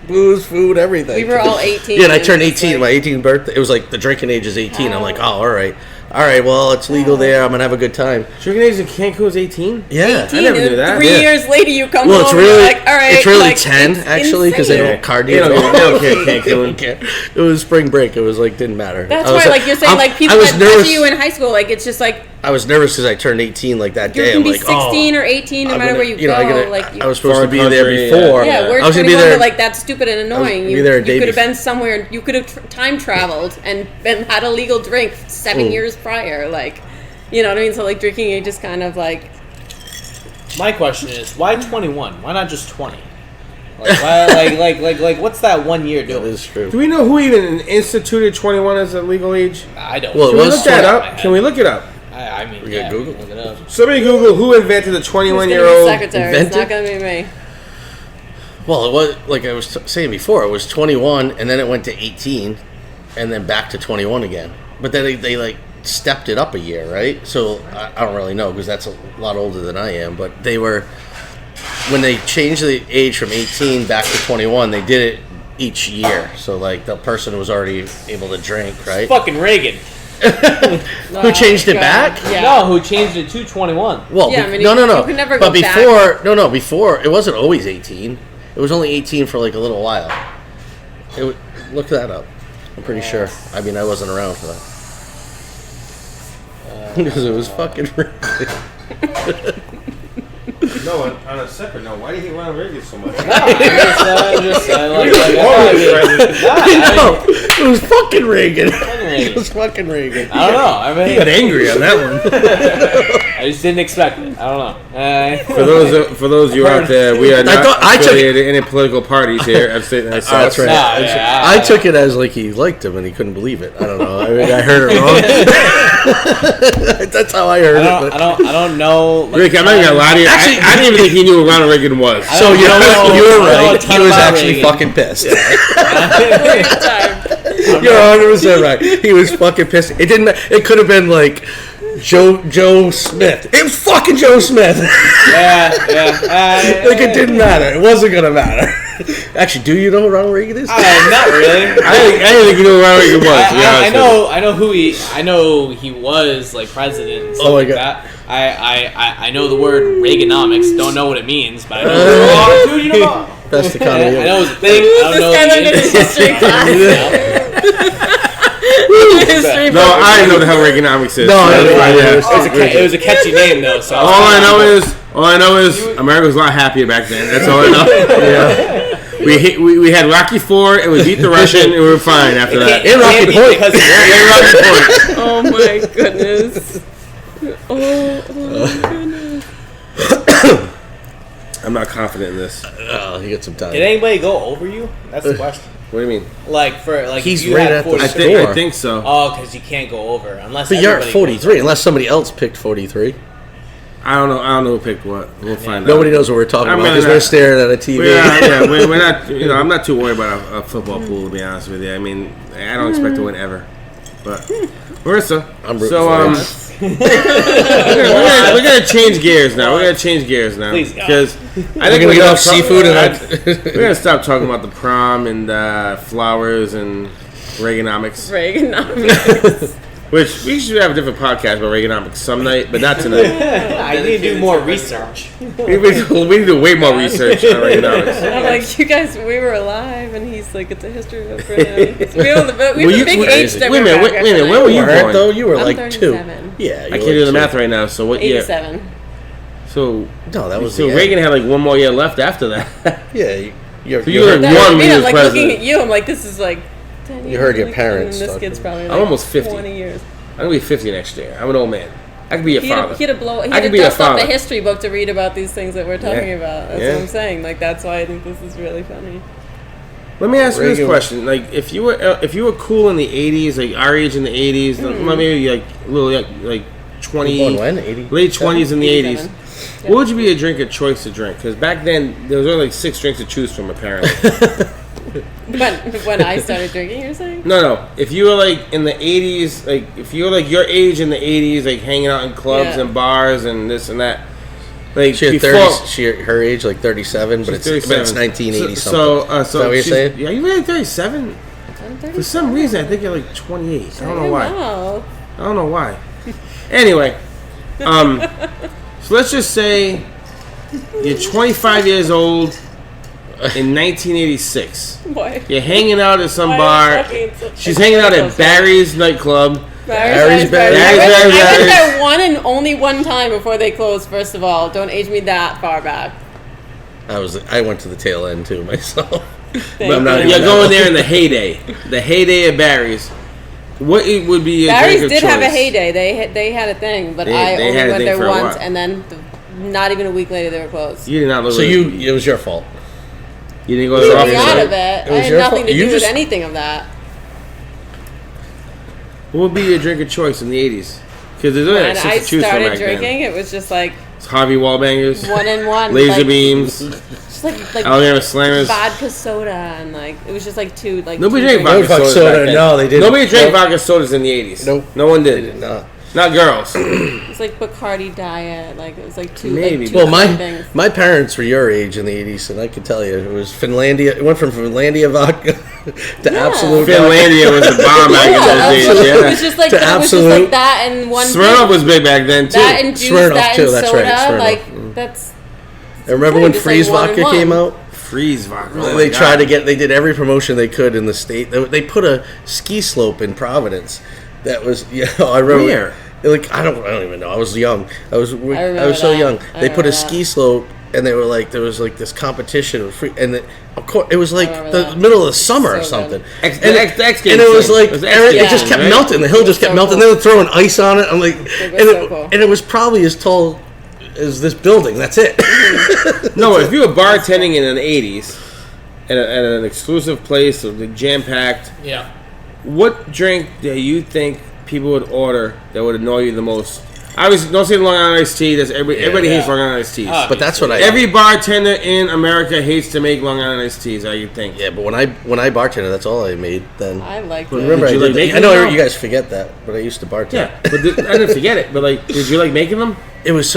D: Booze, food, everything.
B: We were all 18.
D: Yeah, and I turned 18. My 18th birthday. It was the drinking age is 18. I'm all right. All right, well, it's legal there. I'm going to have a good time.
A: Drinking age in Cancun is 18?
D: Yeah.
B: 18,
A: I never knew that.
B: 3 years later, you come home
D: really,
B: and you're all right.
D: It's really 10, actually, because they don't card you.
A: They don't care Cancun.
D: It was spring break. It was didn't matter.
B: That's why, you're saying, people that touch you in high school, it's just
D: I was nervous because I turned 18 that day.
B: You can be 16 or 18 no matter where you go.
D: I was supposed to be there before.
B: Yeah, we're 21, but that's stupid and annoying. You could have been somewhere. You could have time traveled and had a legal drink 7 years prior. You know what I mean? So drinking age is kind of
C: My question is, why 21? Why not just 20? Like, what's that 1 year doing?
D: That is true.
A: Do we know who even instituted 21 as a legal age?
C: I don't.
D: Well,
A: Can we look that up? Can we look it up?
C: I mean,
D: we got Google.
C: Look it up.
A: Somebody Google who invented the 21-year-old.
B: Secretary. It's not going to be me.
D: Well, it was like I was saying before. It was 21, and then it went to 18, and then back to 21 again. But then they like stepped it up a year, right? So I don't really know because that's a lot older than I am. But they were when they changed the age from 18 back to 21, they did it each year. So like the person was already able to drink, right?
C: Fucking Reagan.
D: Who changed it back?
C: Yeah. No, who changed it to 21?
D: Well,
B: yeah,
D: no.
B: You can never go
D: back. Before it wasn't always 18. It was only 18 for like a little while. Look that up. I'm pretty sure. I mean, I wasn't around for that. Because it was fucking ridiculous.
A: No, on a separate note, why do you hate Ronald Reagan so much?
C: No, I'm just saying,
D: I know. It was fucking Reagan. It was fucking Reagan.
C: I don't know. I mean,
A: he got angry on that one.
C: I just didn't expect it. I don't know.
A: For those of you out there, we are not affiliated in any political parties here.
D: That's right. I took it as like he liked him and he couldn't believe it. I don't know. I mean, I heard it wrong. That's how I heard it.
C: I don't know. Like,
A: Rick, I'm not gonna lie to you. I didn't even think he knew who Ronald Reagan was.
D: So you know what? You were right. He was actually Reagan. Fucking pissed.
A: Yeah.
D: You're 100% right. He was fucking pissed. It didn't. It could have been like Joe Smith. It was fucking Joe Smith.
C: Yeah.
D: Like it didn't matter. It wasn't gonna matter. Actually, do you know who Ronald Reagan is?
C: Not really.
A: I didn't think you knew who Ronald Reagan was.
C: I know who he. I know he was like president. And stuff like that. I know the word Reaganomics. Don't know what it means, but I know. Dude, you know.
D: Best economy.
C: I know it's a thing. I don't know.
B: History class.
A: No, I didn't know the hell Reaganomics is.
D: No,
C: it was a catchy name though. So
A: all I know is America was a lot happier back then. That's all I know.
D: Yeah.
A: We had Rocky IV and we beat the Russian and we were fine after that.
D: In Rocky Point.
B: Oh my goodness. Oh my goodness.
A: I'm not confident in this.
D: Oh, he got some time.
C: Did anybody go over you? That's the question.
A: What do you mean?
D: He's right at the score.
A: I think so.
C: Oh, because you can't go over unless.
D: But you're at 43, unless somebody else picked 43.
A: I don't know who picked what. We'll find out.
D: Nobody knows what we're talking about because we're staring at a TV.
A: We're not. I'm not too worried about a football pool, to be honest with you. I mean, I don't expect to win ever. But Marissa,
D: I'm rooting for
A: we're gonna change gears now.
C: Please,
A: because I think
D: we're gonna get off seafood
A: we're gonna stop talking about the prom and flowers and Reaganomics. Which we should have a different podcast about Reaganomics some night, but not tonight.
C: I need to do more research.
A: We need to do way more research on Reaganomics.
B: I'm like, you guys, we were alive, and he's like, it's a history book for him. We have a big age difference.
A: Wait a minute, when were you born?
D: Though you were
B: I'm
D: like
B: 37.
D: 2. Yeah,
A: I can't do the math right now. So what year?
B: 87.
A: So
D: no, that was
A: so Reagan had like one more year left after that.
D: Yeah,
A: you were like one when he was
B: like
A: president.
B: looking at you, I'm like, this is like.
D: You heard your parents.
B: And this kid's probably like
A: I'm almost 50.
B: 20 years.
A: I'm gonna be 50 next year. I'm an old man. I could be a father.
B: He had to dust off the history book to read about these things that we're talking about. That's what I'm saying. Like that's why I think this is really funny.
A: Let me ask you this question: like, if you were cool in the '80s, like our age in the '80s, maybe like a little like 20, late 20s in the '80s. Yep. What would you be a drink of choice to drink? Because back then there was only like 6 drinks to choose from, apparently.
B: When I started drinking, you're saying?
A: No. If you were like in the 80s, like if you were like your age in the 80s, like hanging out in clubs and bars and this and that, like
D: she had 30, her age like 37, but it's 1980 something. So is that what you're saying?
A: Yeah, you really 37? For some reason, I think you're like 28. I don't know why. Anyway, so let's just say you're 25 years old. In 1986, you're hanging out at some bar. She's hanging out at Barry's nightclub.
B: Barry's. I went there one and only one time before they closed. First of all, don't age me that far back.
D: I went to the tail end too myself.
A: But you're going there in the heyday of Barry's. What would be your
B: Barry's
A: drink of
B: did
A: choice?
B: have a heyday. They had a thing, but I only went there once, and then not even a week later they were closed.
A: You did not look.
D: So it was your fault.
A: You didn't go to the
B: office. Out of it. I had nothing to do with anything of that.
A: What would be your drink of choice in the 80s? Because there's only like 6 to choose from back then. When I started drinking,
B: it was just like...
A: Harvey Wallbangers.
B: 1-in-1.
A: Laser beams.
B: Just like
A: Alabama Slammers.
B: Vodka soda. And like, it was just like two... Like
A: nobody drank vodka soda.
D: No, they didn't.
A: Nobody drank vodka sodas in the 80s.
D: Nope.
A: No one did.
D: They did not.
A: Not girls.
B: It's like Bacardi Diet. Like, it was like two...
A: Maybe.
B: Like two
D: well, my parents were your age in the 80s, and I can tell you, it was Finlandia. It went from Finlandia vodka to Absolute.
A: Finlandia was a bomb back in those days. Yeah.
B: It was just like, it was just like that and one...
A: Smirnoff was big back then, too.
B: That and juice, that and soda. Like, that's...
D: I remember when Freeze vodka came out?
A: Freeze vodka.
D: They tried to get... They did every promotion they could in the state. They put a ski slope in Providence. That was, I remember.
A: Where?
D: Like I don't even know. I was young. I was so young. They put a ski slope, and they were like, there was like this competition of free, and of course it was like the middle of the summer or something. And it was like it just kept melting. The hill just kept melting. They were throwing ice on it. I'm like, and it was probably as tall as this building. That's it.
A: No, if you were bartending in the 80s at an exclusive place, jam packed.
C: Yeah.
A: What drink do you think people would order that would annoy you the most? Obviously, don't say Long Island iced tea. Everybody hates Long Island iced teas.
D: But that's what
A: every bartender in America hates to make Long Island iced teas. I think.
D: Yeah, but when I bartended, that's all I made. Then
B: I liked it.
D: Remember, I know you guys forget that, but I used to bartend.
A: Yeah, but I didn't forget it. But like, did you like making them?
D: It was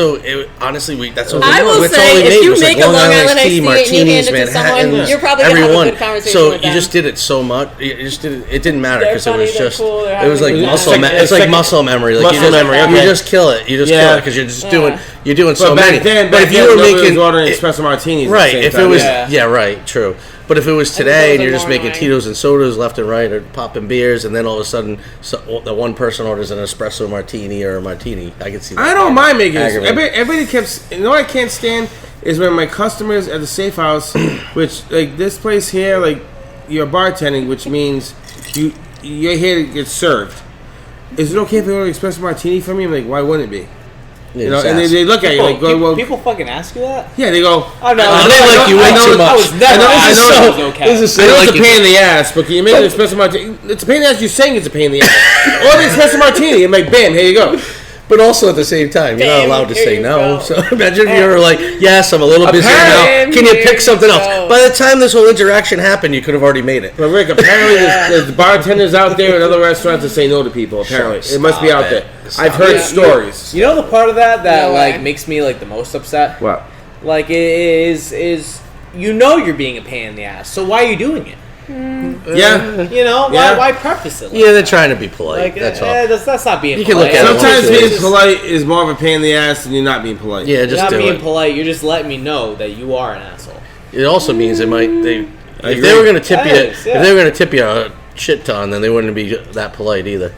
D: honestly, that's what
B: I will say. If you make a Long Island iced tea and you hand it to someone, you're probably gonna have a good conversation with them.
D: So you just did it so much. You just did it. It didn't matter because it was just. It was like muscle. It's like muscle memory.
A: Muscle memory.
D: You just kill it. You just kill it because you're just doing. You're doing so many.
A: But if you were making ordering espresso martinis,
D: right? If it was, right, true. But if it was today and you're just making Tito's and sodas left and right or popping beers and then all of a sudden the one person orders an espresso martini or a martini, I can see that.
A: I don't mind making this. Everybody kept... You know what I can't stand is when my customers at the safe house, which like this place here, like you're bartending, which means you're here to get served. Is it okay if they order an espresso martini for me? I'm like, why wouldn't it be? You know, and they look at you like, well,
C: people fucking ask you that?
A: Yeah, they go,
C: oh, no,
D: they like you way too much.
A: I know it's a pain in the ass, but can you make an espresso martini? It's a pain in the ass. You're saying it's a pain in the ass. Or the espresso martini. I'm like, bam, here you go.
D: But also at the same time, you're not allowed to say no. So imagine if you were like, yes, I'm a little busy now. Can you pick something else? By the time this whole interaction happened, you could have already made it.
A: But Rick, apparently there's bartenders out there in other restaurants that say no to people. Apparently, it must be out there. I've heard stories.
C: You know the part of that like makes me like the most upset?
A: What?
C: Like is you know you're being a pain in the ass, so why are you doing it?
A: Yeah,
C: you know why preface it?
D: They're trying to be polite. That's all.
C: That's not being.
D: You
C: polite.
D: can look at
A: sometimes being polite is more of a pain in the ass than you're not being polite.
D: Yeah, just
C: you're not being polite. You're just letting me know that you are an asshole.
D: It also means if they were going to tip you a shit ton, then they wouldn't be that polite either.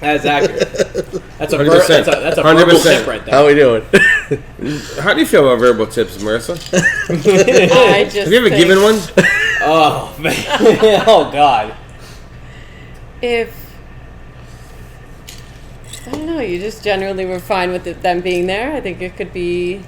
C: That's accurate. That's a 100%. That's a verbal tip right there.
D: How we doing?
A: How do you feel about verbal tips, Marissa? Have you ever given one?
C: Oh man! Oh God!
B: I don't know. You just generally were fine with them being there. I think it could be.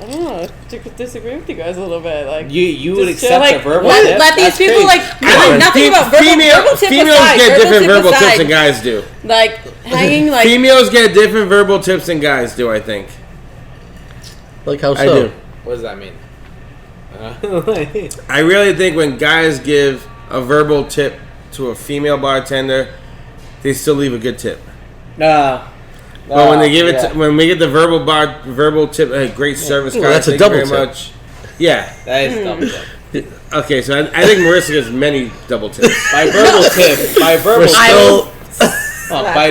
B: I don't know. I could disagree with you guys a little bit. Like
C: you would accept a verbal tip.
B: Let these people nothing about verbal tip
A: females
B: aside.
A: Get different verbal tips than guys do.
B: Like hanging like
A: females get different verbal tips than guys do. I think.
D: Like how so?
A: I do.
C: What does that mean?
A: I really think when guys give a verbal tip to a female bartender, they still leave a good tip.
C: But
A: when they give it, when we get the verbal tip, hey, great service.
D: Well, that's a double tip. Much.
A: Yeah,
C: that is a double tip.
A: Okay, so I think Marissa gets many double tips.
C: By verbal tip, by verbal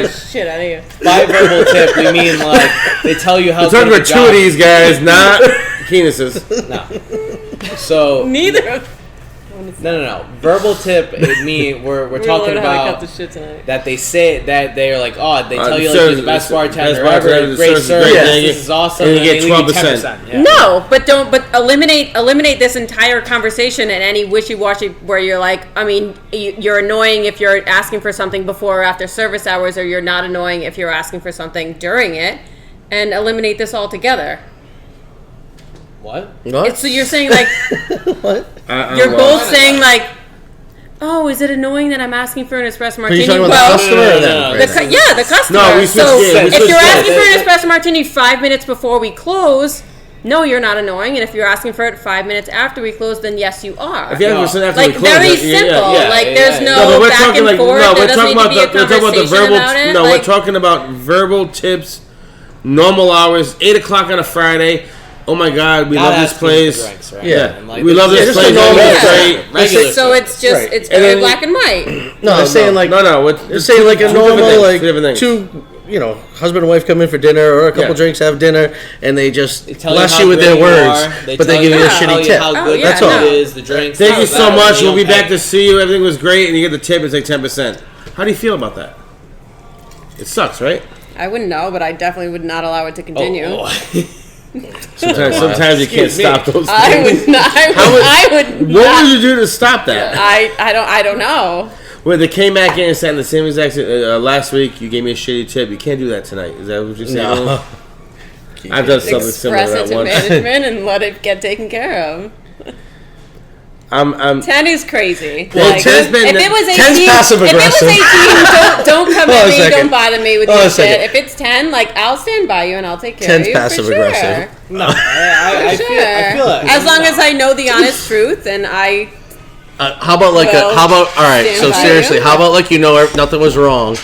B: shit out of you.
C: By verbal tip, we mean like they tell you how.
A: We're talking gratuities, guys, not penises.
C: No. So
B: neither.
C: No. Verbal tip. We're talking about that they say that they are like, they tell you like you're the best bartender ever, great service, this is awesome,
A: and you get 12%.
B: Yeah. No, but eliminate this entire conversation and any wishy-washy where you're like, I mean, you're annoying if you're asking for something before or after service hours, or you're not annoying if you're asking for something during it, and eliminate this altogether.
C: What?
B: So you're saying like
D: what?
B: You're both saying like, oh, is it annoying that I'm asking for an espresso martini?
D: Are you talking about the customer or them?
B: The customer.
A: No,
B: so if you're asking for an espresso martini 5 minutes before we close, no, you're not annoying. And if you're asking for it 5 minutes after we close, then yes, you are.
A: If you after we close,
B: very simple. There's no back and forth.
A: No, we're talking about the verbal. No, we're talking about verbal tips, normal hours, 8 o'clock on a Friday. Oh my God, we love this place.
C: Drinks, right?
A: Yeah, we love this place.
B: So it's just it's very black and white.
D: No, they're saying like they're saying like a normal like two, husband and wife come in for dinner or a couple drinks, have dinner, and they just bless you with their words, but they give you a shitty tip.
C: How good
D: that's all.
C: Is the drinks?
A: Thank you so much. We'll be back to see you. Everything was great, and you get the tip. It's like 10%. How do you feel about that? It sucks, right?
B: I wouldn't know, but I definitely would not allow it to continue.
A: Sometimes you can't stop those things.
B: I would not.
A: What would you do to stop that?
B: I don't know.
A: Well, they came back in and said in the same exact last week. You gave me a shitty tip. You can't do that tonight. Is that what you're saying? No. I've done something similar to that once.
B: Express it to management and let it get taken care of. 10 is crazy.
A: Well, like, 10's been,
B: if it was 18,
D: passive aggressive.
B: If it was 18, don't come at me. Don't bother me with your shit. If it's 10, like I'll stand by you and I'll take care of you.
D: 10's passive aggressive.
C: No, I feel it.
B: As long as I know the honest truth and I.
D: How about all right? So seriously, how about like nothing was wrong.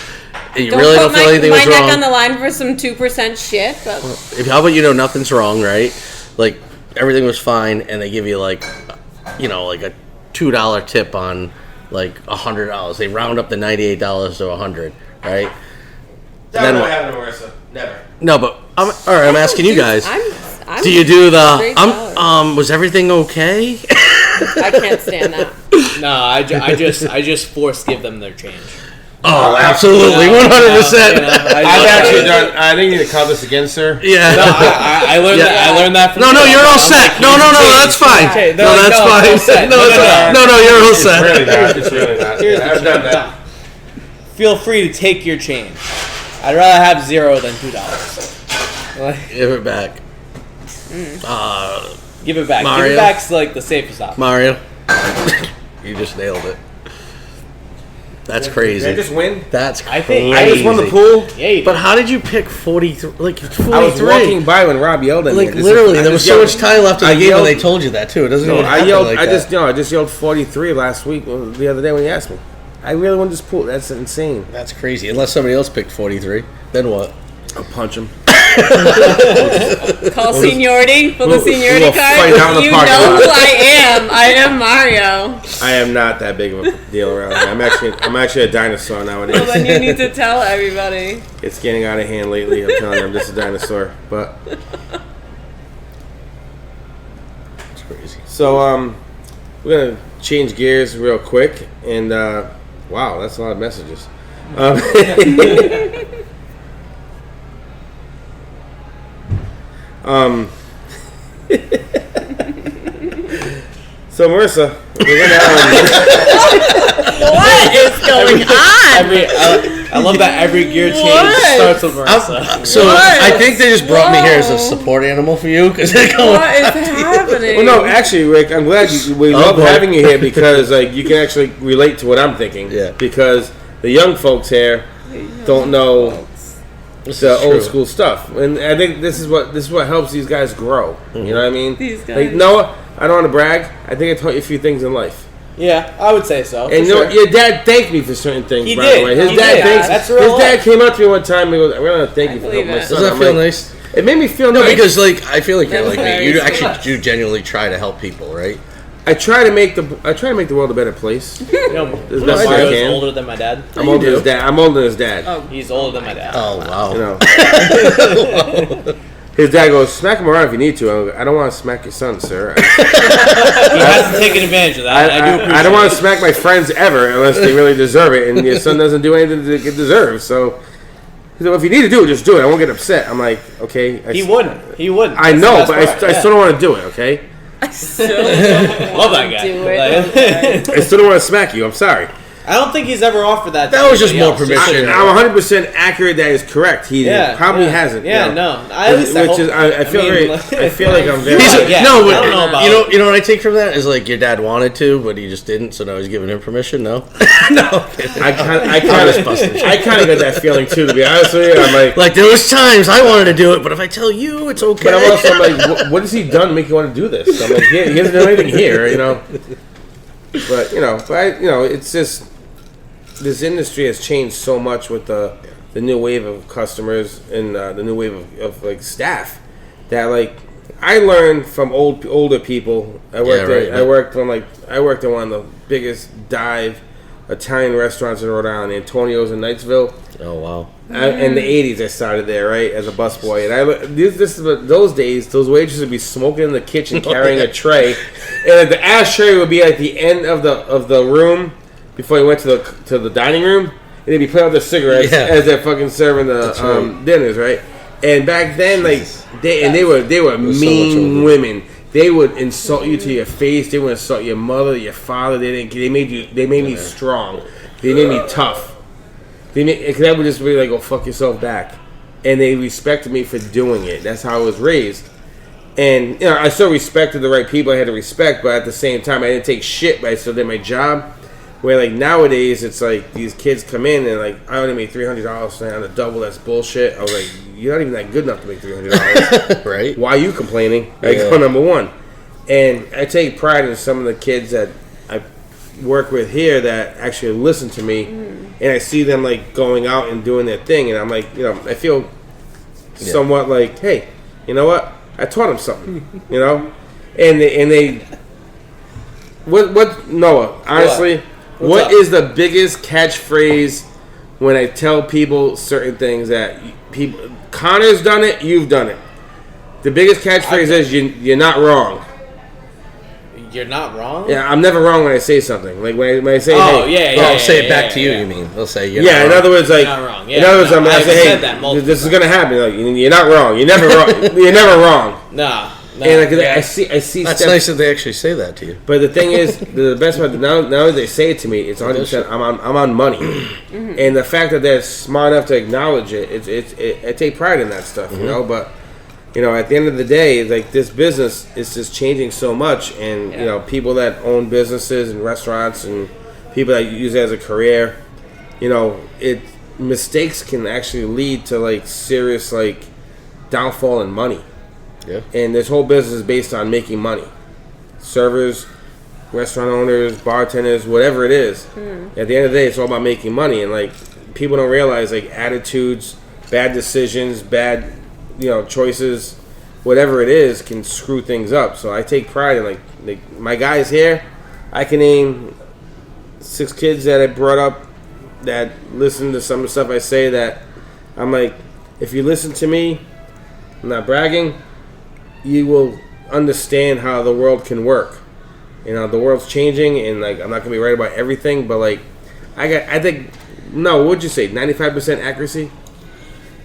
D: You really don't feel anything was wrong.
B: My neck on the line for some 2% shit. But
D: how about nothing's wrong, right? Like everything was fine, and they give you like a $2 tip on like $100. They round up the $98 to $100, right?
A: That never happened to Marissa. Never.
D: No, but all right. I'm asking you guys. Do you do the? Was everything okay?
B: I can't stand that.
C: No, I just give them their change.
D: Oh, absolutely, 100%.
A: I've actually done. I think you need to call this again, sir.
D: Yeah.
C: No, I learned that from.
D: No, you're all set. No, that's fine.
C: Okay,
D: that's fine. No, you're all set.
A: It's really not. I've done that.
C: Feel free to take your change. I'd rather have $0 than $2.
D: Give it back.
C: Give it back.
D: Mario.
C: Give it back's like the safest option.
D: Mario, you just nailed it. That's crazy.
A: Did I just win?
D: That's crazy.
C: I think
A: I just won the pool.
C: Yeah,
D: but how did you pick 43? Like 43?
A: I was walking by when Rob yelled at me.
D: Like literally, there was so much time left in the game, and they told you that too. It doesn't even happen like that.
A: I just yelled 43 last week, the other day when you asked me. I really won this pool. That's insane.
D: That's crazy. Unless somebody else picked 43, then what?
A: I'll punch him.
B: Call seniority. Pull the seniority card. You know who I am. I am Mario.
A: I am not that big of a deal around here. I'm actually a dinosaur nowadays.
B: Well, then you need to tell everybody.
A: It's getting out of hand lately. I'm telling you, I'm just a dinosaur. But
D: it's crazy.
A: So we're gonna change gears real quick, and wow, that's a lot of messages. So Marissa, we're gonna
B: what is going on?
C: I love that every gear change starts with Marissa.
D: I think they just brought me here as a support animal for you because they're going.
B: What is happening?
A: Well, no, actually, Rick, I'm glad we love having you here because you can actually relate to what I'm thinking.
D: Yeah.
A: Because the young folks here don't know the old school stuff, and I think this is what helps these guys grow. Mm-hmm. You know what I mean?
B: These guys.
A: Like Noah, I don't want to brag. I think I taught you a few things in life.
C: Yeah, I would say so.
A: And your dad thanked me for certain things.
C: He
A: by
C: did.
A: The way. His dad came up to me one time and he goes, "I want to thank you for helping my son."
D: Does that feel nice?
A: It made me feel nice.
D: No, because I feel like you're like me. You actually do genuinely try to help people, right?
A: I try to make the world a better place. As best as I can.
C: Older than my dad.
A: I'm older than his dad. I'm older than his dad.
C: Oh, he's older than my dad.
D: Oh wow.
A: You know. His dad goes, "Smack him around if you need to." I don't want to smack your son, sir.
C: He hasn't taken advantage of that.
A: I don't want to smack my friends ever unless they really deserve it, and your son doesn't do anything to get deserved. So, if you need to do it, just do it. I won't get upset. I'm like, okay.
C: He wouldn't.
A: I know, but I still don't want to do it. Okay.
B: I still don't
C: love that guy.
B: Do it.
A: I still don't want to smack you. I'm sorry.
C: I don't think he's ever offered that.
D: That was just more permission.
A: I'm 100% accurate. That is correct. He probably hasn't.
C: Yeah, no.
A: I feel like I'm very.
D: No, but I don't know about you know what I take from that is like your dad wanted to, but he just didn't. So now he's giving him permission. No, no.
A: I kind of got that feeling too. To be honest with you, I'm
D: like there was times I wanted to do it, but if I tell you, it's okay.
A: But I'm also like, what has he done to make you want to do this? I'm like, he hasn't done anything here, you know. But it's just this industry has changed so much with the new wave of customers and the new wave of like staff that like I learned from older people. I worked in one of the biggest dive Italian restaurants in Rhode Island, Antonio's in Knightsville.
D: Oh wow!
A: In the '80s, I started there, right, as a busboy, and those days, those waitresses would be smoking in the kitchen, carrying a tray, and the ashtray would be at the end of the room before you went to the dining room, and they'd be putting out their cigarettes as they're fucking serving the dinners, right? And back then, like they were mean women. They would insult you to your face. They would insult your mother, your father. They made me strong. They made me tough. That would just be like, go fuck yourself back. And they respected me for doing it. That's how I was raised. And I still respected the right people I had to respect, but at the same time, I didn't take shit, but I still did my job. Where like nowadays, it's like these kids come in and like, I only made $300 on a double. That's bullshit. I was like, you're not even that good enough to make $300.
D: Right?
A: Why are you complaining? I go number one. And I take pride in some of the kids that I work with here that actually listen to me, and I see them like going out and doing their thing, and I'm like, I feel somewhat like, hey, you know what? I taught them something, and they what Noah, honestly, what is the biggest catchphrase when I tell people certain things that people Connor's done it, you've done it. The biggest catchphrase is you're not wrong.
C: You're not wrong?
A: Yeah, I'm never wrong when I say something. Like when I say,
D: I'll say it back to you. You mean they'll say you're not wrong.
A: In other words, like
C: you're not wrong.
A: In other words, I'm gonna say, hey, this is gonna happen. Like you're not wrong. You're never wrong. You're never wrong.
C: Nah.
A: And like, I see.
D: That's nice that they actually say that to you.
A: But the thing is, the best part now that they say it to me, it's 100%. I'm on money, and the fact that they're smart enough to acknowledge it, I take pride in that stuff, But at the end of the day, like this business is just changing so much, and people that own businesses and restaurants and people that use it as a career, mistakes can actually lead to like serious like downfall in money.
D: Yeah.
A: And this whole business is based on making money. Servers, restaurant owners, bartenders, whatever it is. At the end of the day, it's all about making money. And like people don't realize like attitudes, bad decisions, bad choices, whatever it is, can screw things up. So I take pride in like my guys here. I can name 6 kids that I brought up that listen to some of the stuff I say. That I'm like, if you listen to me, I'm not bragging, you will understand how the world can work. The world's changing, and like I'm not gonna be right about everything, but like I think what'd you say? 95% accuracy?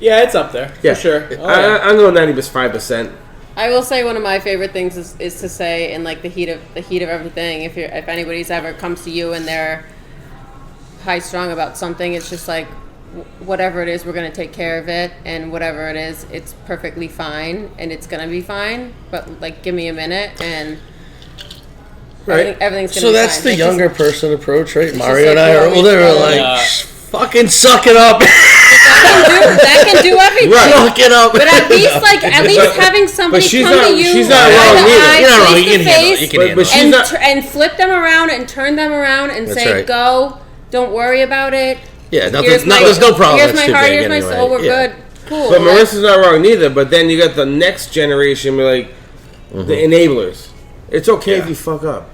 C: Yeah, it's up there for sure.
A: I'm going 95%.
B: I will say one of my favorite things is to say in like the heat of everything. If anybody's ever comes to you and they're high strung about something, it's just like, whatever it is, we're going to take care of it, and whatever it is, it's perfectly fine, and it's going to be fine, but like give me a minute, and everything's going to be fine.
D: So that's the younger person approach, right? Mario and I are older, like, fucking suck it up.
B: That can do everything.
A: Right.
D: Suck it up.
B: But at least having somebody come to you,
A: she's not wrong either.
D: You're not wrong. You can handle it.
B: And flip them around and turn them around and say, go, don't worry about it.
D: Yeah, there's no problem.
B: Here's my heart, here's my soul, we're good. Cool.
A: But Marissa's not wrong neither, but then you got the next generation, like, the enablers. It's okay if you fuck up.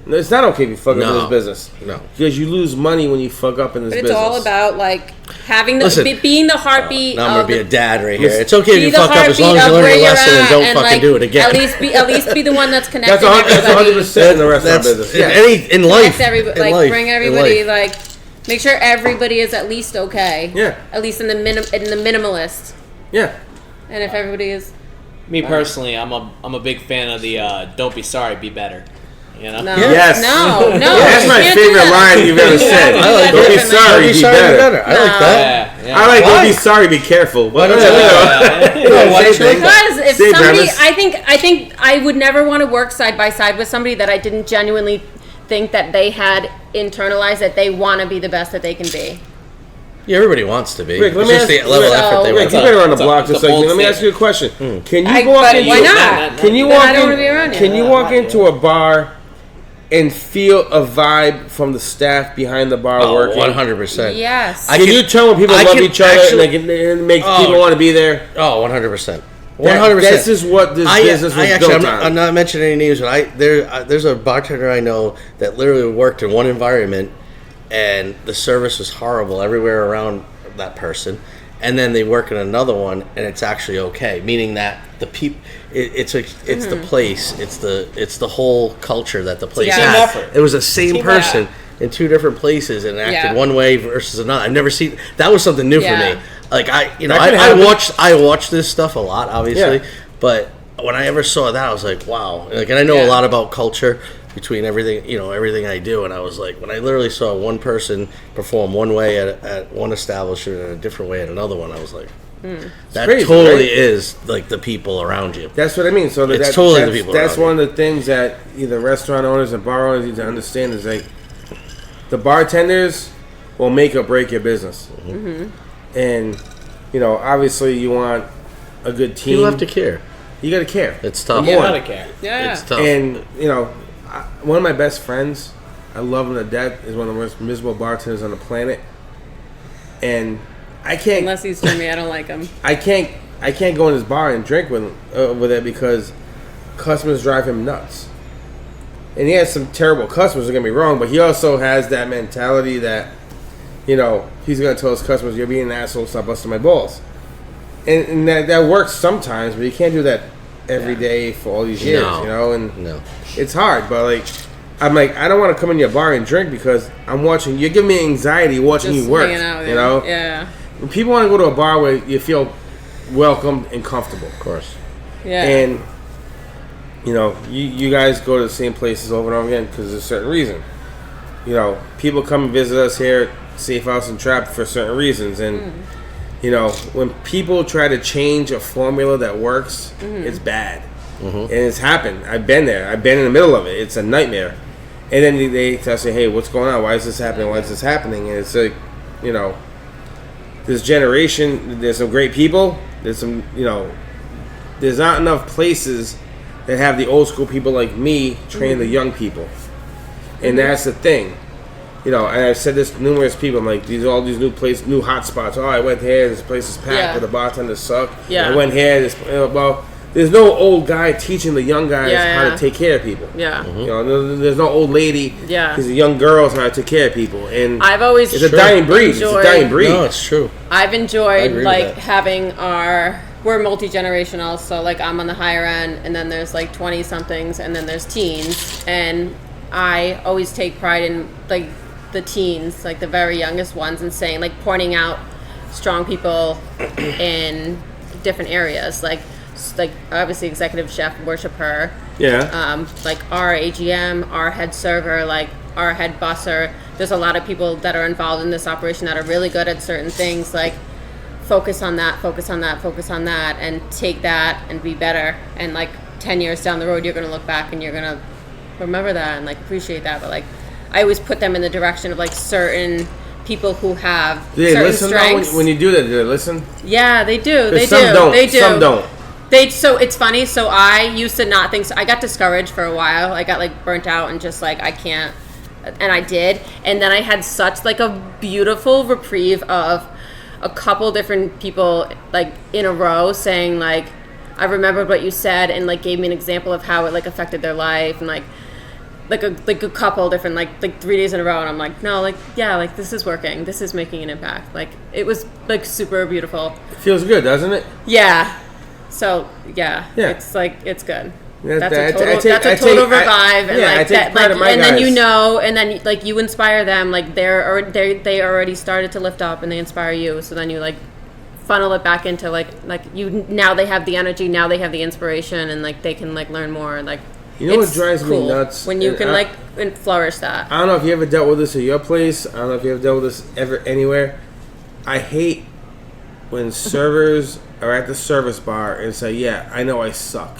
A: No, it's not okay if you fuck up in this business.
D: No.
A: Because you lose money when you fuck up in this business.
B: But it's all about, like, having being the heartbeat
D: now I'm going to be a dad right here. It's okay if you fuck up as long as you learn your lesson and don't fucking do it again.
B: At least be the one that's connecting
A: That's 100% in the restaurant business.
D: In life.
B: Bring everybody, like, make sure everybody is at least okay.
A: Yeah.
B: At least in the minimalist.
A: Yeah.
B: And if everybody is...
C: Me personally, I'm a big fan of the don't be sorry, be better. You know?
B: No.
A: Yes.
B: No.
A: That's my favorite line you've ever said. Don't be sorry, be better.
D: I like that.
A: Yeah. I like don't be sorry, be careful. But
B: because if somebody, I think I would never want to work side by side with somebody that I didn't genuinely think that they had internalized that they want to be the best that they can be.
D: Yeah, everybody wants to be.
A: Rick, let me ask you. Rick, you better on the block just like me. Let me ask you a question. Can you walk into?
B: Why not?
A: Can you walk into a bar and feel a vibe from the staff behind the bar working?
D: 100%.
B: Yes.
A: Can you tell when people love each other and it makes people want to be there?
D: Oh, 100%. 100%.
A: This is what this business was built on.
D: I'm not mentioning any names, but there's a bartender I know that literally worked in one environment, and the service was horrible everywhere around that person. And then they work in another one, and it's actually okay. Meaning that the people, it's the place, it's the whole culture that the place has. It was the same person in two different places and acted one way versus another. I've never seen that. Was something new for me. Like I watched this stuff a lot, obviously, but when I ever saw that, I was like, wow. Like, and I know a lot about culture between everything I do, and I was like, when I literally saw one person perform one way at one establishment and a different way at another one, I was like, that crazy, totally is like the people around you.
A: That's what I mean. So
D: it's totally the people.
A: That's one of the things that either restaurant owners and bar owners need to understand is like the bartenders will make or break your business, and obviously you want a good team.
D: You have to care.
A: You got to care.
D: It's tough.
C: You gotta care.
B: Yeah,
D: it's tough.
A: And one of my best friends, I love him to death, is one of the most miserable bartenders on the planet. And I can't,
B: unless he's for me, I don't like him.
A: I can't go in his bar and drink with it because customers drive him nuts. And he has some terrible customers, don't get me wrong, but he also has that mentality that, he's going to tell his customers, you're being an asshole, stop busting my balls. And that works sometimes, but you can't do that every day for all these years, and it's hard, but I'm like, I don't want to come in your bar and drink because I'm watching, you're giving me anxiety watching you work,
B: Yeah.
A: When people want to go to a bar where you feel welcomed and comfortable, of course.
B: Yeah.
A: And, you guys go to the same places over and over again because there's a certain reason. People come and visit us here at Safe House and Trap for certain reasons, and when people try to change a formula that works, it's bad. And it's happened. I've been there. I've been in the middle of it. It's a nightmare. And then they say, hey, what's going on? Why is this happening? Why is this happening? And it's like, this generation, there's some great people. There's some, there's not enough places that have the old school people like me train the young people. And that's the thing. And I've said this to numerous people. I'm like, all these new hot spots. Oh, I went here. This place is packed, but the bartenders suck.
B: Yeah.
A: I went here. There's no old guy teaching the young guys how to take care of people.
B: Yeah.
A: There's no old lady.
B: Yeah.
A: There's young girls how to take care of people. And it's a dying breed. It's a dying breed.
D: No, it's true.
B: I've enjoyed having we're multi-generational, so I'm on the higher end, and then there's 20 somethings, and then there's teens, and I always take pride in the teens, the very youngest ones, and saying pointing out strong people in different areas, like obviously executive chef, worship her, our AGM, our head server, our head busser. There's a lot of people that are involved in this operation that are really good at certain things, focus on that, and take that and be better, and 10 years down the road you're going to look back and you're going to remember that and appreciate that. But I always put them in the direction of certain people who have certain strengths.
A: When you do that, do they listen?
B: Yeah, they do. They
A: some
B: do.
A: Don't.
B: They do.
A: Some don't.
B: So it's funny. So I used to not think so. I got discouraged for a while. I got burnt out and just I can't. And I did. And then I had such a beautiful reprieve of a couple different people in a row saying I remembered what you said and gave me an example of how it affected their life, and a couple different 3 days in a row, and I'm no, this is working, this is making an impact. It was super beautiful.
A: It feels good, doesn't it?
B: Yeah. So yeah. It's it's good. That's a total revive, and
A: I take pride in my
B: and
A: guys.
B: then and then you inspire them, they already started to lift up and they inspire you, so then you funnel it back into now they have the energy, now they have the inspiration, and they can learn more,
A: You know what drives me nuts?
B: When you can flourish that.
A: I don't know if you ever dealt with this at your place. I don't know if you ever dealt with this ever anywhere. I hate when servers are at the service bar and say, "Yeah, I know I suck."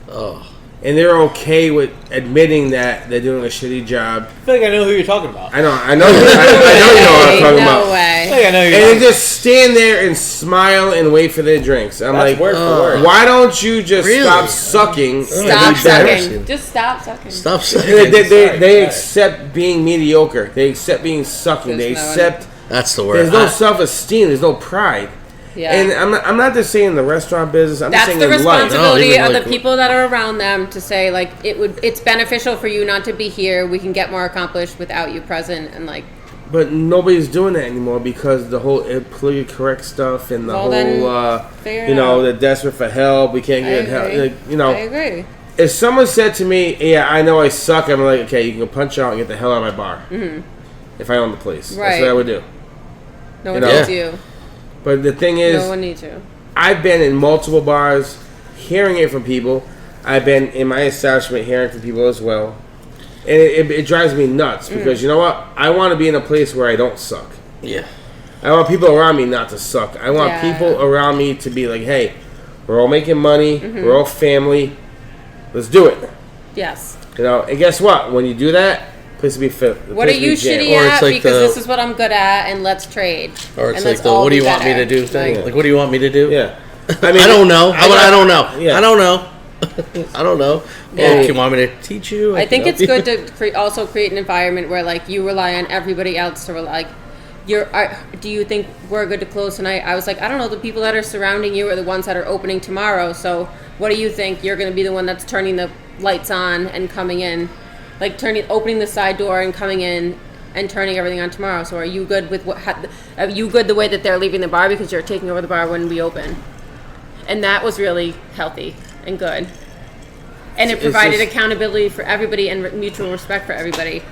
D: Oh.
A: And they're okay with admitting that they're doing a shitty job.
C: I feel like I know who you're talking about.
A: I know you know what I'm talking about.
B: No way.
C: I feel like I know
A: and they just stand there and smile and wait for their drinks. I'm
E: That's word for word.
A: Why don't you just stop sucking?
B: Stop sucking. Just stop sucking.
D: Stop sucking.
A: They accept being mediocre. They accept being sucking. They accept.
D: That's the word.
A: There's no self-esteem. There's no pride.
B: Yeah.
A: And I'm not just saying the restaurant business. I'm just saying
B: the responsibility
A: in life.
B: of the people that are around them to say like it's beneficial for you not to be here. We can get more accomplished without you present and like.
A: But nobody's doing that anymore because the whole politically correct stuff and the they're desperate for help. We can't get help.
B: I agree.
A: If someone said to me, "Yeah, I know I suck," I'm like, "Okay, you can go punch out and get the hell out of my bar." Mm-hmm. If I own the place, that's what I would do.
B: No one needs you.
A: But the thing is,
B: no one needs you.
A: I've been in multiple bars, hearing it from people. I've been in my establishment hearing from people as well. And it drives me nuts because you know what? I want to be in a place where I don't suck.
D: Yeah.
A: I want people around me not to suck. I want people around me to be like, hey, we're all making money. Mm-hmm. We're all family. Let's do it.
B: Yes.
A: And guess what? When you do that, place to be fit.
B: What are you shitty at? Because this is what I'm good at, and let's trade.
D: Or it's like the what do you want me to do thing. Like, what do you want me to do?
A: Yeah.
D: I mean, I don't know. I don't know.
A: Yeah.
D: I don't know. I don't know. Yeah. You want me to teach you?
B: I think it's good to also create an environment where like you rely on everybody else to do you think we're good to close tonight? I was like, I don't know. The people that are surrounding you are the ones that are opening tomorrow. So what do you think? You're going to be the one that's turning the lights on and coming in. Like opening the side door and coming in and turning everything on tomorrow. So are you good with are you good the way that they're leaving the bar because you're taking over the bar when we open? And that was really healthy and good. And it provided accountability for everybody and mutual respect for everybody.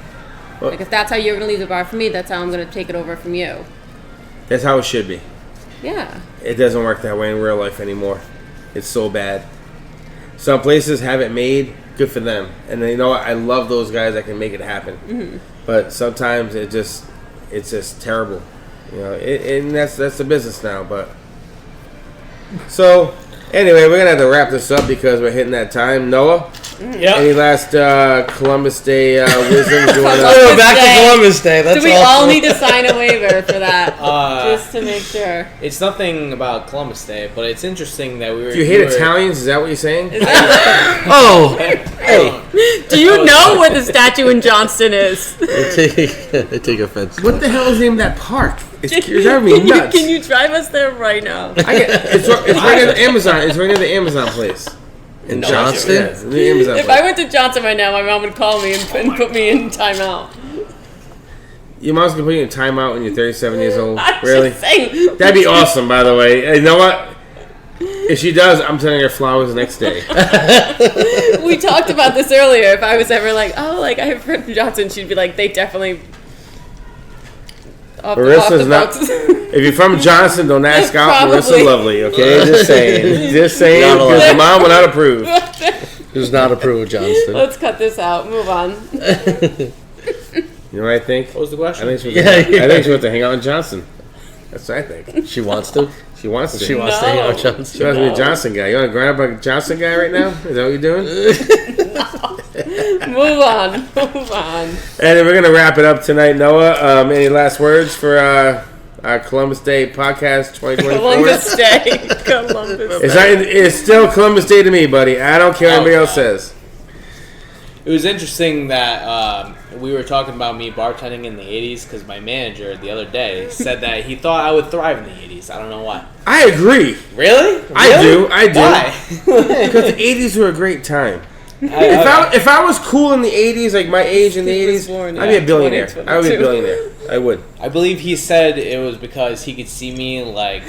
B: Well, like if that's how you're going to leave the bar for me, that's how I'm going to take it over from you.
A: That's how it should be.
B: Yeah.
A: It doesn't work that way in real life anymore. It's so bad. Some places have it made. Good for them. And you know what? I love those guys that can make it happen. Mm-hmm. But sometimes it's just terrible. And that's the business now. But so anyway, we're gonna have to wrap this up because we're hitting that time. Noah, any last Columbus Day wisdom?
D: Back to Columbus Day. That's
B: we all need to sign a waiver for that, just to make sure?
C: It's nothing about Columbus Day, but it's interesting that we were.
A: Do you hate Italians? Is that what you're saying?
D: Hey.
B: Do you know where the statue in Johnston is?
D: I take offense.
A: What the hell is the name of that park? It's driving me nuts.
B: Can you drive us there right now?
A: It's right near the Amazon. It's right near the Amazon place.
D: In Johnston?
A: Yeah, the Amazon
B: if
A: place.
B: I went to Johnston right now, my mom would call me and put me in timeout.
A: Your mom's gonna put you in timeout when you're 37 years old? Really?
B: That'd
A: be awesome, by the way. Hey, you know what? If she does, I'm sending her flowers the next day.
B: We talked about this earlier. If I was ever like, I have a friend from Johnston, she'd be like, they definitely...
A: Marissa's not... If you're from Johnston, don't ask out Marissa Lovely, okay? Just saying. Just saying, because the mom will not approve.
D: Does not approve of Johnston.
B: Let's cut this out. Move on.
A: You know what I think?
C: What was the question?
A: I think she wants to hang out in Johnston. That's what I think.
D: She wants to?
A: She wants to.
D: She wants to hang out with Johnston.
A: She wants to be a Johnson guy. You want to grind up a Johnson guy right now? Is that what you're doing?
B: Move on.
A: And then we're going to wrap it up tonight. Noah, any last words for our Columbus Day podcast 2024?
B: Columbus Day.
A: It's still Columbus Day to me, buddy. I don't care what anybody else says.
C: It was interesting that we were talking about me bartending in the 80s because my manager the other day said that he thought I would thrive in the 80s. I don't know why.
A: I agree.
C: Really?
A: I do.
C: Why?
A: Because the 80s were a great time. If I was cool in the 80s, like my age in the 80s, I'd be a billionaire. I would be a billionaire. I would.
C: I believe he said it was because he could see me like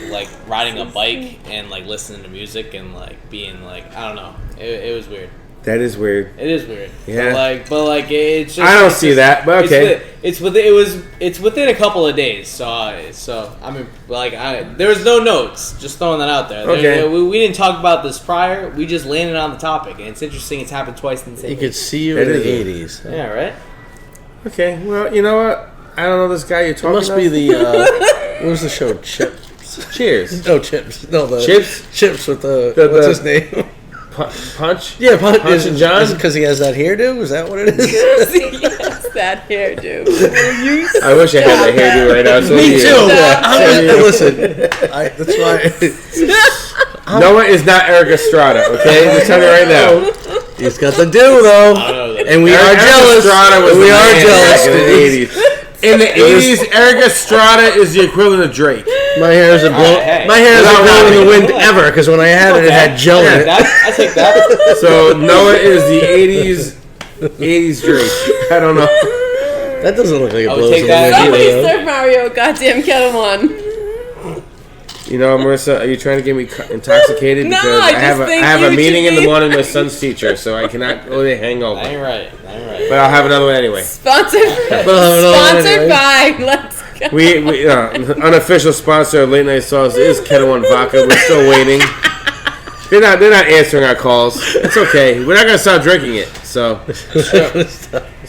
C: riding a bike and like listening to music and like being like, I don't know. It was weird.
A: That is weird.
C: It is weird.
A: Yeah.
C: But like it's just.
A: I don't see that, but okay.
C: It's within a couple of days. So I mean, like there was no notes. Just throwing that out there.
A: Okay.
C: We didn't talk about this prior. We just landed on the topic, and it's interesting. It's happened twice in the same.
D: You could see you in the 80s.
C: Yeah. Right.
A: Okay. Well, you know what? I don't know this guy you're talking about.
D: It must be the what was the show? Chips.
A: Cheers.
D: No chips. No the
A: Chips.
D: Chips with what's his name?
A: Punch?
D: Yeah, Punch
A: and John?
D: Because he has that hairdo? Is that what it is?
B: Because he has that hairdo.
A: I wish I had that hairdo right now. So
D: Me too. Listen, that's why.
A: Noah is not Eric Estrada, okay? I'm telling you right now.
D: He's got the do, though. And we are jealous.
A: Estrada was
D: we are jealous.
A: In the 80s. In the 80s, Eric Estrada is the equivalent of Drake.
D: My hair isn't blowing. My hair isn't blowing in the wind ever because when I had it had gel in it.
C: I take that.
A: So Noah is the 80s Drake. I don't know.
D: That doesn't look like it blows in the wind.
B: Somebody serve Mario goddamn Kettle One.
A: You know, Marissa, are you trying to get me intoxicated?
B: No,
A: because
B: I
A: have a meeting in the morning with my son's teacher, so I cannot really hang over.
C: Ain't right.
A: But I'll have another one anyway.
B: Sponsored by. Let's go.
A: We unofficial sponsor of Late Night Sauce is Kettle One Vodka. We're still waiting. They're not answering our calls. It's okay. We're not gonna stop drinking it. So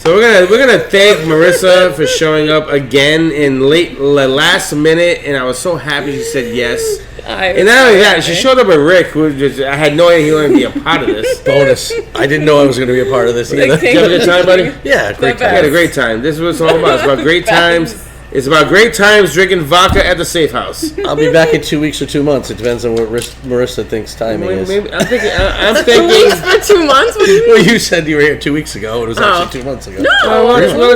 A: we're gonna thank Marissa for showing up again in last minute, and I was so happy she said yes. And not only that, she showed up with Rick, who I had no idea he was going to be a part of this.
D: Bonus. I didn't know I was going to be a part of this either.
A: Did you have a good time, buddy?
D: Yeah, great time.
A: I had a great time. This is what it's all about. It's about great times. It's about great times drinking vodka at the safe house.
D: I'll be back in 2 weeks or 2 months. It depends on what Marissa thinks timing is.
A: I'm thinking.
B: 2 weeks for 2 months? What do you mean?
D: Well, you said you were here 2 weeks ago. It was actually 2 months ago.
B: No.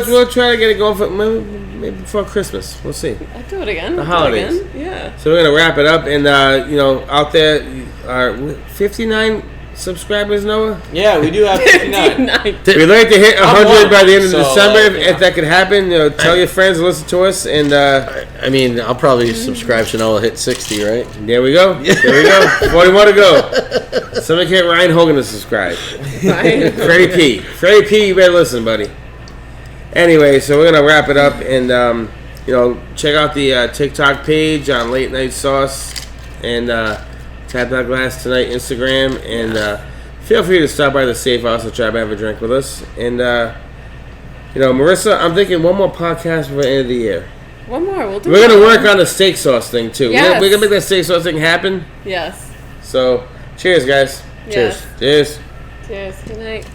A: We'll try to get it going for maybe before Christmas. We'll see.
B: I'll do it again.
A: The holidays.
B: Yeah.
A: So we're going to wrap it up. And, out there, our 59 subscribers, Noah?
C: Yeah, we do have 59.
A: We'd like to hit 100 by the end of December. If that could happen, tell your friends to listen to us. And
D: I mean, I'll probably subscribe so Noah hit 60, right?
A: There we go. 41 to go. Somebody get Ryan Hogan to subscribe. Freddie P, you better listen, buddy. Anyway, so we're going to wrap it up. And, check out the TikTok page on Late Night Sauce. And, Tap That Glass Tonight Instagram, and feel free to stop by the safe house and try to have a drink with us. And Marissa, I'm thinking one more podcast before the end of the year.
B: One more, we'll do.
A: We're gonna work on the steak sauce thing too.
B: Yes.
A: We're gonna make that steak sauce thing happen.
B: Yes.
A: So, cheers, guys.
B: Yes.
A: Cheers.
B: Cheers. Good night.